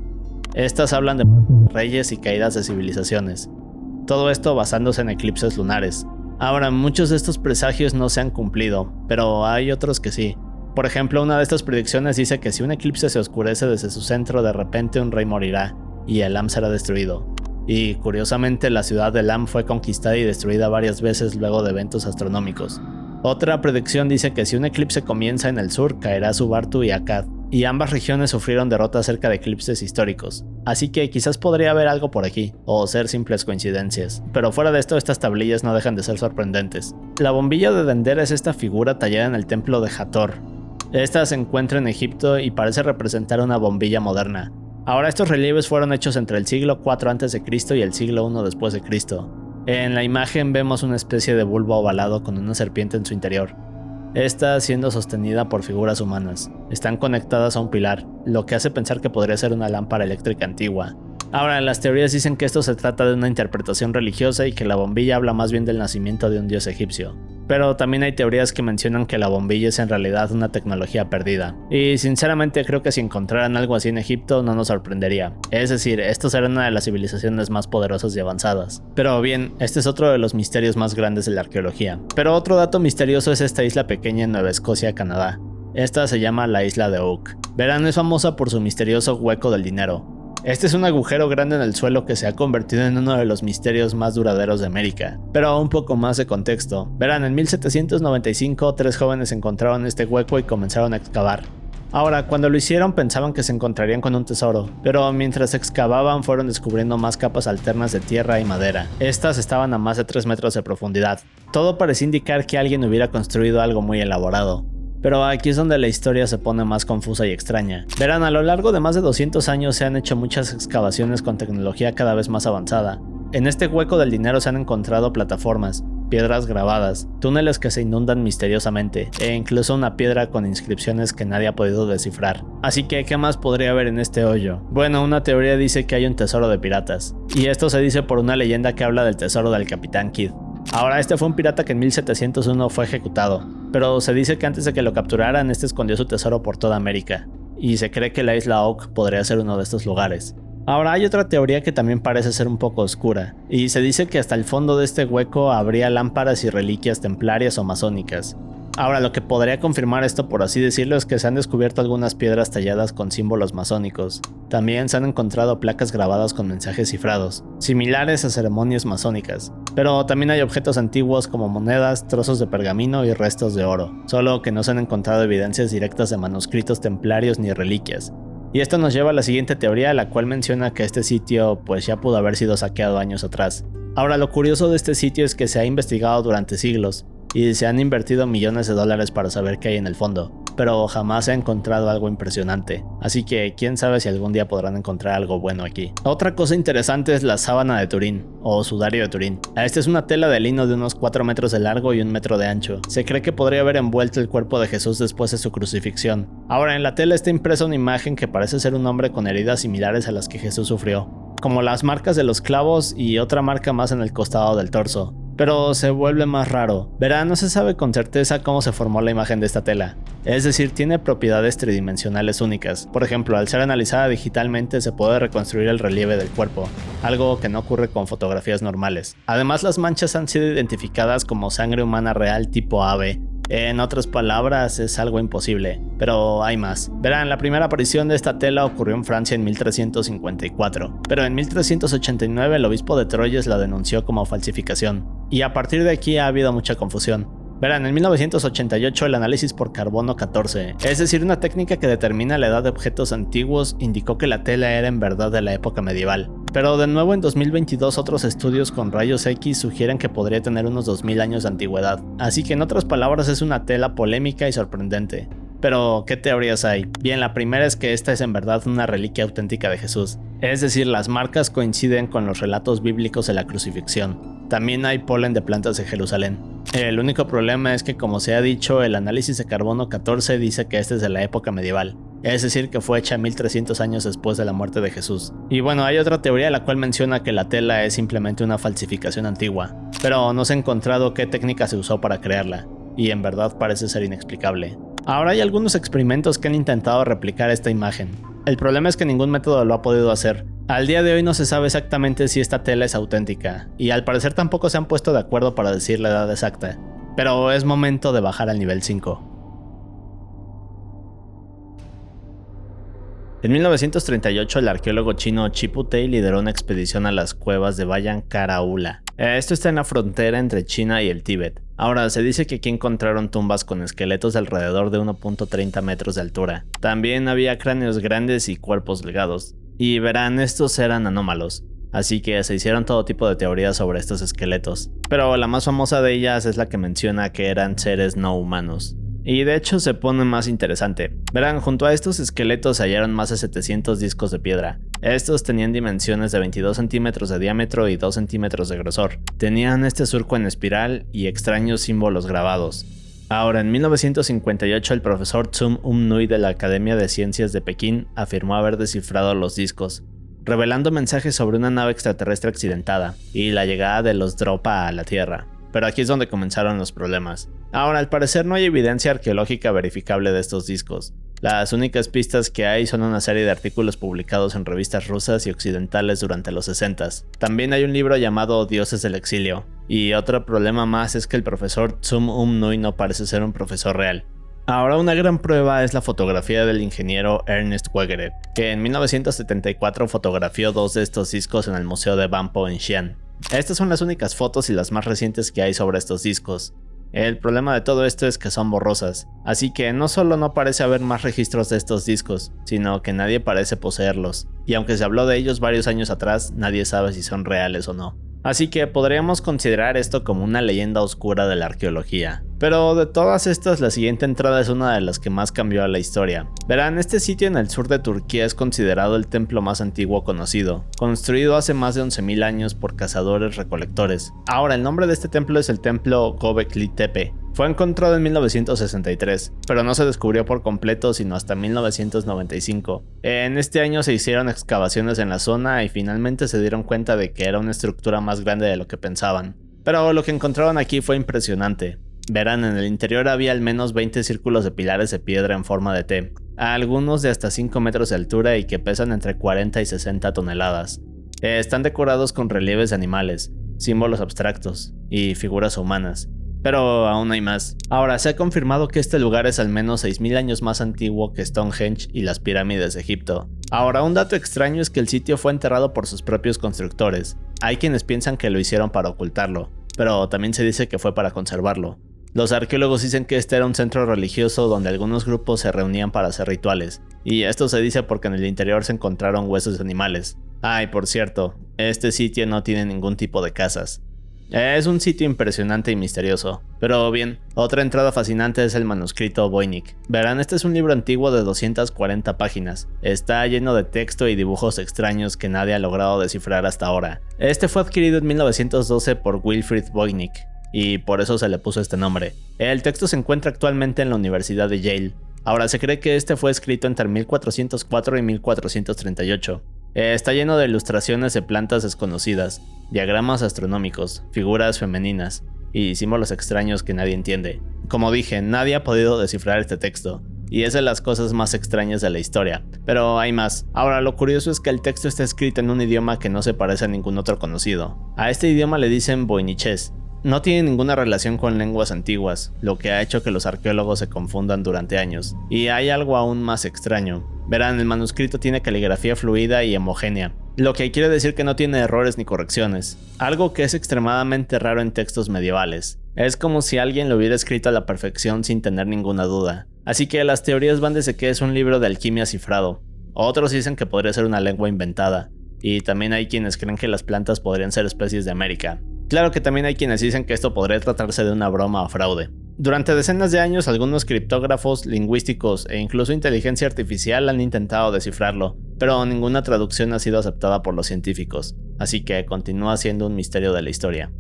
Estas hablan de reyes y caídas de civilizaciones. Todo esto basándose en eclipses lunares. Ahora, muchos de estos presagios no se han cumplido, pero hay otros que sí. Por ejemplo, una de estas predicciones dice que si un eclipse se oscurece desde su centro, de repente un rey morirá y Elam será destruido. Y curiosamente, la ciudad de Elam fue conquistada y destruida varias veces luego de eventos astronómicos. Otra predicción dice que si un eclipse comienza en el sur, caerá Subartu y Akkad, y ambas regiones sufrieron derrotas cerca de eclipses históricos. Así que quizás podría haber algo por aquí, o ser simples coincidencias. Pero fuera de esto, estas tablillas no dejan de ser sorprendentes. La bombilla de Dendera es esta figura tallada en el templo de Hathor. Esta se encuentra en Egipto y parece representar una bombilla moderna. Ahora, estos relieves fueron hechos entre el siglo IV a.C. y el siglo I después de Cristo. En la imagen vemos una especie de bulbo ovalado con una serpiente en su interior. Esta siendo sostenida por figuras humanas. Están conectadas a un pilar, lo que hace pensar que podría ser una lámpara eléctrica antigua. Ahora, las teorías dicen que esto se trata de una interpretación religiosa y que la bombilla habla más bien del nacimiento de un dios egipcio. Pero también hay teorías que mencionan que la bombilla es en realidad una tecnología perdida. Y sinceramente creo que si encontraran algo así en Egipto no nos sorprendería. Es decir, estos eran una de las civilizaciones más poderosas y avanzadas. Pero bien, este es otro de los misterios más grandes de la arqueología. Pero otro dato misterioso es esta isla pequeña en Nueva Escocia, Canadá. Esta se llama la isla de Oak. Verán, es famosa por su misterioso hueco del dinero. Este es un agujero grande en el suelo que se ha convertido en uno de los misterios más duraderos de América. Pero un poco más de contexto. Verán, en 1795 3 jóvenes encontraron este hueco y comenzaron a excavar. Ahora, cuando lo hicieron pensaban que se encontrarían con un tesoro, pero mientras excavaban fueron descubriendo más capas alternas de tierra y madera. Estas estaban a más de 3 metros de profundidad. Todo parecía indicar que alguien hubiera construido algo muy elaborado. Pero aquí es donde la historia se pone más confusa y extraña. Verán, a lo largo de más de 200 años se han hecho muchas excavaciones con tecnología cada vez más avanzada. En este hueco del dinero se han encontrado plataformas, piedras grabadas, túneles que se inundan misteriosamente, e incluso una piedra con inscripciones que nadie ha podido descifrar. Así que, ¿qué más podría haber en este hoyo? Bueno, una teoría dice que hay un tesoro de piratas, y esto se dice por una leyenda que habla del tesoro del Capitán Kidd. Ahora, este fue un pirata que en 1701 fue ejecutado, pero se dice que antes de que lo capturaran, este escondió su tesoro por toda América, y se cree que la isla Oak podría ser uno de estos lugares. Ahora, hay otra teoría que también parece ser un poco oscura, y se dice que hasta el fondo de este hueco habría lámparas y reliquias templarias o masónicas. Ahora, lo que podría confirmar esto, por así decirlo, es que se han descubierto algunas piedras talladas con símbolos masónicos. También se han encontrado placas grabadas con mensajes cifrados, similares a ceremonias masónicas. Pero también hay objetos antiguos como monedas, trozos de pergamino y restos de oro, solo que no se han encontrado evidencias directas de manuscritos templarios ni reliquias. Y esto nos lleva a la siguiente teoría, la cual menciona que este sitio pues ya pudo haber sido saqueado años atrás. Ahora, lo curioso de este sitio es que se ha investigado durante siglos, y se han invertido millones de dólares para saber qué hay en el fondo, pero jamás se ha encontrado algo impresionante, así que quién sabe si algún día podrán encontrar algo bueno aquí. Otra cosa interesante es la sábana de Turín, o sudario de Turín. Esta es una tela de lino de unos 4 metros de largo y 1 metro de ancho. Se cree que podría haber envuelto el cuerpo de Jesús después de su crucifixión. Ahora, en la tela está impresa una imagen que parece ser un hombre con heridas similares a las que Jesús sufrió, como las marcas de los clavos y otra marca más en el costado del torso. Pero se vuelve más raro. Verán, no se sabe con certeza cómo se formó la imagen de esta tela. Es decir, tiene propiedades tridimensionales únicas. Por ejemplo, al ser analizada digitalmente se puede reconstruir el relieve del cuerpo, algo que no ocurre con fotografías normales. Además, las manchas han sido identificadas como sangre humana real tipo AB. En otras palabras, es algo imposible, pero hay más. Verán, la primera aparición de esta tela ocurrió en Francia en 1354, pero en 1389 el obispo de Troyes la denunció como falsificación, y a partir de aquí ha habido mucha confusión. Verán, en 1988 el análisis por carbono 14, es decir, una técnica que determina la edad de objetos antiguos, indicó que la tela era en verdad de la época medieval. Pero de nuevo en 2022 otros estudios con rayos X sugieren que podría tener unos 2000 años de antigüedad. Así que en otras palabras es una tela polémica y sorprendente. Pero, ¿qué teorías hay? Bien, la primera es que esta es en verdad una reliquia auténtica de Jesús. Es decir, las marcas coinciden con los relatos bíblicos de la crucifixión. También hay polen de plantas de Jerusalén. El único problema es que, como se ha dicho, el análisis de carbono 14 dice que este es de la época medieval. es decir que fue hecha 1300 años después de la muerte de Jesús. Y bueno, hay otra teoría la cual menciona que la tela es simplemente una falsificación antigua, pero no se ha encontrado qué técnica se usó para crearla, y en verdad parece ser inexplicable. Ahora hay algunos experimentos que han intentado replicar esta imagen. El problema es que ningún método lo ha podido hacer. Al día de hoy no se sabe exactamente si esta tela es auténtica, y al parecer tampoco se han puesto de acuerdo para decir la edad exacta, pero es momento de bajar al nivel 5. En 1938 el arqueólogo chino Chipu Tei lideró una expedición a las cuevas de Bayan Karaula. Esto está en la frontera entre China y el Tíbet. Ahora, se dice que aquí encontraron tumbas con esqueletos de alrededor de 1.30 metros de altura. También había cráneos grandes y cuerpos delgados. Y verán, estos eran anómalos, así que se hicieron todo tipo de teorías sobre estos esqueletos. Pero la más famosa de ellas es la que menciona que eran seres no humanos. Y de hecho se pone más interesante. Verán, junto a estos esqueletos se hallaron más de 700 discos de piedra. Estos tenían dimensiones de 22 centímetros de diámetro y 2 centímetros de grosor. Tenían este surco en espiral y extraños símbolos grabados. Ahora, en 1958 el profesor Tsum Um-Nui de la Academia de Ciencias de Pekín afirmó haber descifrado los discos, revelando mensajes sobre una nave extraterrestre accidentada y la llegada de los Dropa a la Tierra. Pero aquí es donde comenzaron los problemas. Ahora, al parecer no hay evidencia arqueológica verificable de estos discos. Las únicas pistas que hay son una serie de artículos publicados en revistas rusas y occidentales durante los 60s. También hay un libro llamado Dioses del Exilio. Y otro problema más es que el profesor Tsum Um-Nui no parece ser un profesor real. Ahora, una gran prueba es la fotografía del ingeniero Ernest Wegeret, que en 1974 fotografió 2 de estos discos en el Museo de Banpo en Xi'an. Estas son las únicas fotos y las más recientes que hay sobre estos discos. El problema de todo esto es que son borrosas, así que no solo no parece haber más registros de estos discos, sino que nadie parece poseerlos, y aunque se habló de ellos varios años atrás, nadie sabe si son reales o no. Así que podríamos considerar esto como una leyenda oscura de la arqueología. Pero de todas estas, la siguiente entrada es una de las que más cambió a la historia. Verán, este sitio en el sur de Turquía es considerado el templo más antiguo conocido, construido hace más de 11.000 años por cazadores recolectores. Ahora, el nombre de este templo es el templo Göbekli Tepe. Fue encontrado en 1963, pero no se descubrió por completo sino hasta 1995. En este año se hicieron excavaciones en la zona y finalmente se dieron cuenta de que era una estructura más grande de lo que pensaban. Pero lo que encontraron aquí fue impresionante. Verán, en el interior había al menos 20 círculos de pilares de piedra en forma de T, algunos de hasta 5 metros de altura y que pesan entre 40 y 60 toneladas. Están decorados con relieves de animales, símbolos abstractos y figuras humanas. Pero aún hay más. Ahora, se ha confirmado que este lugar es al menos 6.000 años más antiguo que Stonehenge y las pirámides de Egipto. Ahora, un dato extraño es que el sitio fue enterrado por sus propios constructores. Hay quienes piensan que lo hicieron para ocultarlo, pero también se dice que fue para conservarlo. Los arqueólogos dicen que este era un centro religioso donde algunos grupos se reunían para hacer rituales, y esto se dice porque en el interior se encontraron huesos de animales. Y por cierto, este sitio no tiene ningún tipo de casas. Es un sitio impresionante y misterioso. Pero bien, otra entrada fascinante es el manuscrito Voynich. Verán, este es un libro antiguo de 240 páginas. Está lleno de texto y dibujos extraños que nadie ha logrado descifrar hasta ahora. Este fue adquirido en 1912 por Wilfrid Voynich, y por eso se le puso este nombre. El texto se encuentra actualmente en la Universidad de Yale. Ahora, se cree que este fue escrito entre 1404 y 1438. Está lleno de ilustraciones de plantas desconocidas, diagramas astronómicos, figuras femeninas y símbolos extraños que nadie entiende. Como dije, nadie ha podido descifrar este texto, y es de las cosas más extrañas de la historia, pero hay más. Ahora, lo curioso es que el texto está escrito en un idioma que no se parece a ningún otro conocido. A este idioma le dicen voynichés. No tiene ninguna relación con lenguas antiguas, lo que ha hecho que los arqueólogos se confundan durante años. Y hay algo aún más extraño. Verán, el manuscrito tiene caligrafía fluida y homogénea, lo que quiere decir que no tiene errores ni correcciones, algo que es extremadamente raro en textos medievales. Es como si alguien lo hubiera escrito a la perfección sin tener ninguna duda. Así que las teorías van desde que es un libro de alquimia cifrado. Otros dicen que podría ser una lengua inventada, y también hay quienes creen que las plantas podrían ser especies de América. Claro que también hay quienes dicen que esto podría tratarse de una broma o fraude. Durante decenas de años, algunos criptógrafos, lingüísticos e incluso inteligencia artificial han intentado descifrarlo, pero ninguna traducción ha sido aceptada por los científicos, así que continúa siendo un misterio de la historia.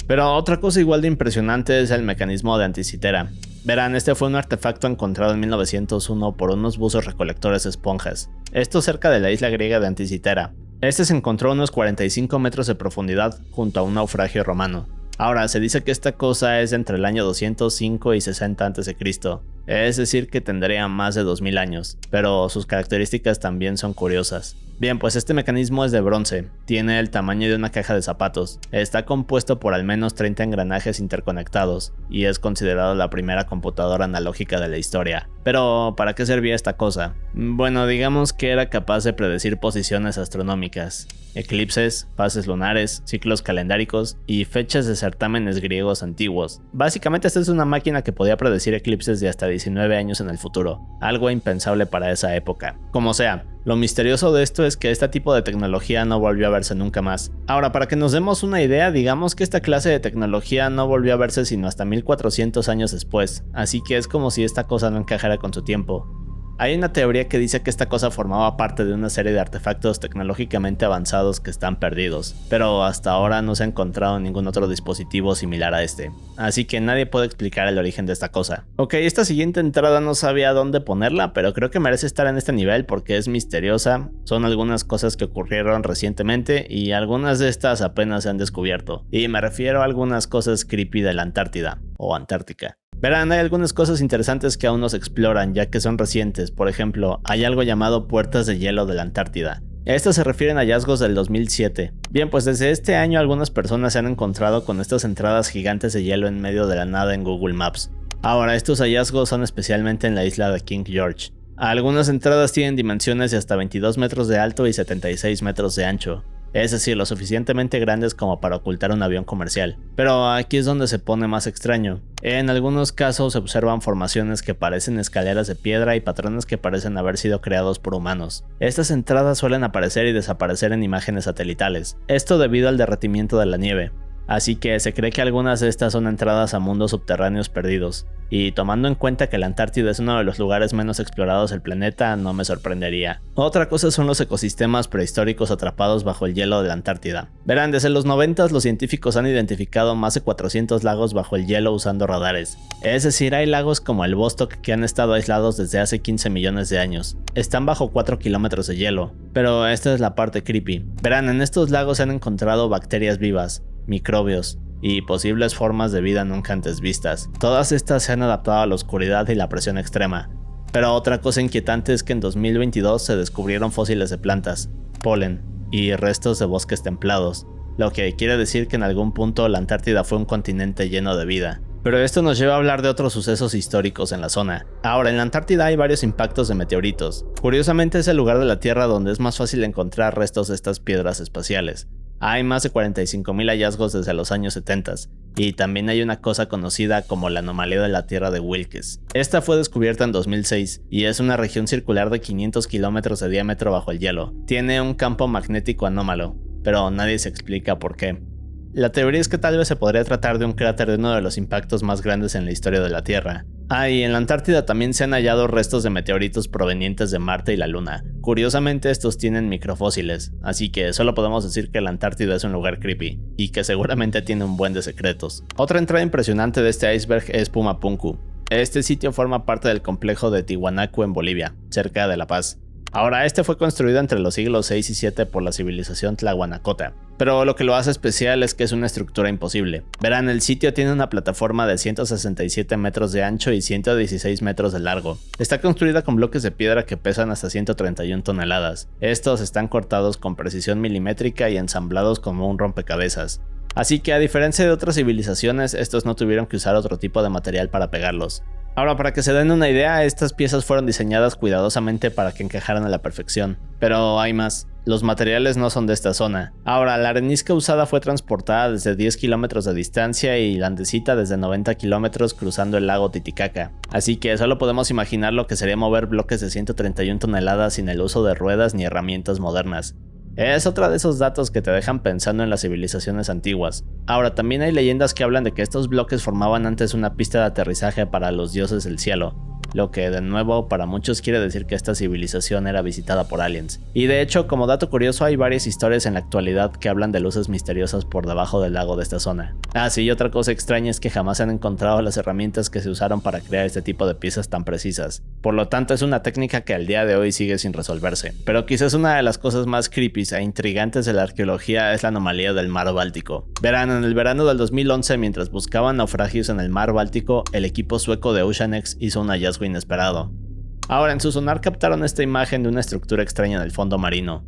Pero otra cosa igual de impresionante es el mecanismo de Anticythera. Verán, este fue un artefacto encontrado en 1901 por unos buzos recolectores esponjas. Esto cerca de la isla griega de Anticitera. Este se encontró a unos 45 metros de profundidad junto a un naufragio romano. Ahora, se dice que esta cosa es entre el año 205 y 60 a.C., es decir que tendría más de 2000 años, pero sus características también son curiosas. Bien, pues este mecanismo es de bronce, tiene el tamaño de una caja de zapatos, está compuesto por al menos 30 engranajes interconectados y es considerado la primera computadora analógica de la historia. Pero, ¿para qué servía esta cosa? Bueno, digamos que era capaz de predecir posiciones astronómicas, eclipses, fases lunares, ciclos calendáricos y fechas de certámenes griegos antiguos. Básicamente esta es una máquina que podía predecir eclipses de hasta 19 años en el futuro, algo impensable para esa época. Como sea, lo misterioso de esto es que este tipo de tecnología no volvió a verse nunca más. Ahora, para que nos demos una idea, digamos que esta clase de tecnología no volvió a verse sino hasta 1400 años después, así que es como si esta cosa no encajara con su tiempo. Hay una teoría que dice que esta cosa formaba parte de una serie de artefactos tecnológicamente avanzados que están perdidos, pero hasta ahora no se ha encontrado ningún otro dispositivo similar a este, así que nadie puede explicar el origen de esta cosa. Ok, esta siguiente entrada no sabía dónde ponerla, pero creo que merece estar en este nivel porque es misteriosa, son algunas cosas que ocurrieron recientemente y algunas de estas apenas se han descubierto, y me refiero a algunas cosas creepy de la Antártida, o Antártica. Verán, hay algunas cosas interesantes que aún no se exploran ya que son recientes. Por ejemplo, hay algo llamado puertas de hielo de la Antártida. Estas se refieren a hallazgos del 2007. Bien, pues desde este año algunas personas se han encontrado con estas entradas gigantes de hielo en medio de la nada en Google Maps. Ahora, estos hallazgos son especialmente en la isla de King George. Algunas entradas tienen dimensiones de hasta 22 metros de alto y 76 metros de ancho. Es decir, lo suficientemente grandes como para ocultar un avión comercial. Pero aquí es donde se pone más extraño. En algunos casos se observan formaciones que parecen escaleras de piedra y patrones que parecen haber sido creados por humanos. Estas entradas suelen aparecer y desaparecer en imágenes satelitales, esto debido al derretimiento de la nieve. Así que se cree que algunas de estas son entradas a mundos subterráneos perdidos, y tomando en cuenta que la Antártida es uno de los lugares menos explorados del planeta, no me sorprendería. Otra cosa son los ecosistemas prehistóricos atrapados bajo el hielo de la Antártida. Verán, desde los 90 los científicos han identificado más de 400 lagos bajo el hielo usando radares. Es decir, hay lagos como el Vostok que han estado aislados desde hace 15 millones de años. Están bajo 4 kilómetros de hielo, pero esta es la parte creepy. Verán, en estos lagos se han encontrado bacterias vivas, microbios y posibles formas de vida nunca antes vistas. Todas estas se han adaptado a la oscuridad y la presión extrema. Pero otra cosa inquietante es que en 2022 se descubrieron fósiles de plantas, polen y restos de bosques templados, lo que quiere decir que en algún punto la Antártida fue un continente lleno de vida. Pero esto nos lleva a hablar de otros sucesos históricos en la zona. Ahora, en la Antártida hay varios impactos de meteoritos. Curiosamente es el lugar de la Tierra donde es más fácil encontrar restos de estas piedras espaciales. Hay más de 45.000 hallazgos desde los años 70 y también hay una cosa conocida como la anomalía de la Tierra de Wilkes. Esta fue descubierta en 2006 y es una región circular de 500 kilómetros de diámetro bajo el hielo. Tiene un campo magnético anómalo, pero nadie se explica por qué. La teoría es que tal vez se podría tratar de un cráter de uno de los impactos más grandes en la historia de la Tierra. Y en la Antártida también se han hallado restos de meteoritos provenientes de Marte y la Luna. Curiosamente estos tienen microfósiles, así que solo podemos decir que la Antártida es un lugar creepy, y que seguramente tiene un buen de secretos. Otra entrada impresionante de este iceberg es Pumapunku. Este sitio forma parte del complejo de Tiwanaku en Bolivia, cerca de La Paz. Ahora, este fue construido entre los siglos 6 y 7 por la civilización Tlahuanacota, pero lo que lo hace especial es que es una estructura imposible. Verán, el sitio tiene una plataforma de 167 metros de ancho y 116 metros de largo. Está construida con bloques de piedra que pesan hasta 131 toneladas. Estos están cortados con precisión milimétrica y ensamblados como un rompecabezas. Así que a diferencia de otras civilizaciones, estos no tuvieron que usar otro tipo de material para pegarlos. Ahora, para que se den una idea, estas piezas fueron diseñadas cuidadosamente para que encajaran a la perfección. Pero hay más. Los materiales no son de esta zona. Ahora, la arenisca usada fue transportada desde 10 kilómetros de distancia y la andesita desde 90 kilómetros cruzando el lago Titicaca. Así que solo podemos imaginar lo que sería mover bloques de 131 toneladas sin el uso de ruedas ni herramientas modernas. Es otra de esos datos que te dejan pensando en las civilizaciones antiguas. Ahora, también hay leyendas que hablan de que estos bloques formaban antes una pista de aterrizaje para los dioses del cielo. lo que de nuevo para muchos quiere decir que esta civilización era visitada por aliens. Y de hecho, como dato curioso, hay varias historias en la actualidad que hablan de luces misteriosas por debajo del lago de esta zona. Ah, sí, y otra cosa extraña es que jamás se han encontrado las herramientas que se usaron para crear este tipo de piezas tan precisas. Por lo tanto, es una técnica que al día de hoy sigue sin resolverse. Pero quizás una de las cosas más creepy e intrigantes de la arqueología es la anomalía del mar Báltico. Verán, en el verano del 2011, mientras buscaban naufragios en el mar Báltico, el equipo sueco de Oceanex hizo un hallazgo inesperado. Ahora, en su sonar captaron esta imagen de una estructura extraña en el fondo marino.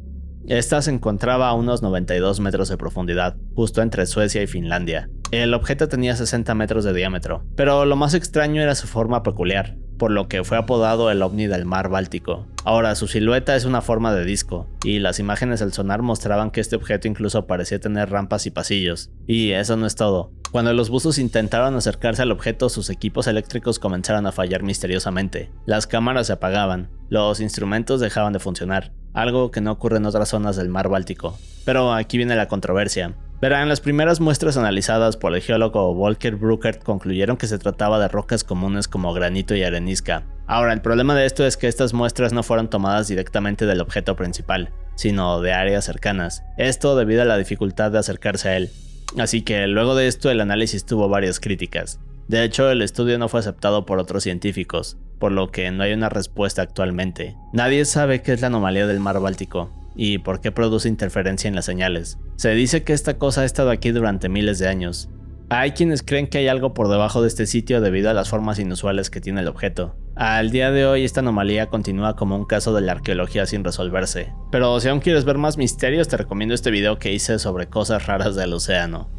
Esta se encontraba a unos 92 metros de profundidad, justo entre Suecia y Finlandia. El objeto tenía 60 metros de diámetro, pero lo más extraño era su forma peculiar, por lo que fue apodado el ovni del mar Báltico. Ahora, su silueta es una forma de disco, y las imágenes del sonar mostraban que este objeto incluso parecía tener rampas y pasillos. Y eso no es todo. Cuando los buzos intentaron acercarse al objeto, sus equipos eléctricos comenzaron a fallar misteriosamente. Las cámaras se apagaban, los instrumentos dejaban de funcionar, algo que no ocurre en otras zonas del mar Báltico. Pero aquí viene la controversia. Verán, las primeras muestras analizadas por el geólogo Volker Bruckert concluyeron que se trataba de rocas comunes como granito y arenisca. Ahora, el problema de esto es que estas muestras no fueron tomadas directamente del objeto principal, sino de áreas cercanas. Esto debido a la dificultad de acercarse a él. Así que luego de esto el análisis tuvo varias críticas. De hecho, el estudio no fue aceptado por otros científicos, por lo que no hay una respuesta actualmente. Nadie sabe qué es la anomalía del mar Báltico y por qué produce interferencia en las señales. Se dice que esta cosa ha estado aquí durante miles de años. Hay quienes creen que hay algo por debajo de este sitio debido a las formas inusuales que tiene el objeto. Al día de hoy esta anomalía continúa como un caso de la arqueología sin resolverse. Pero si aún quieres ver más misterios, te recomiendo este video que hice sobre cosas raras del océano.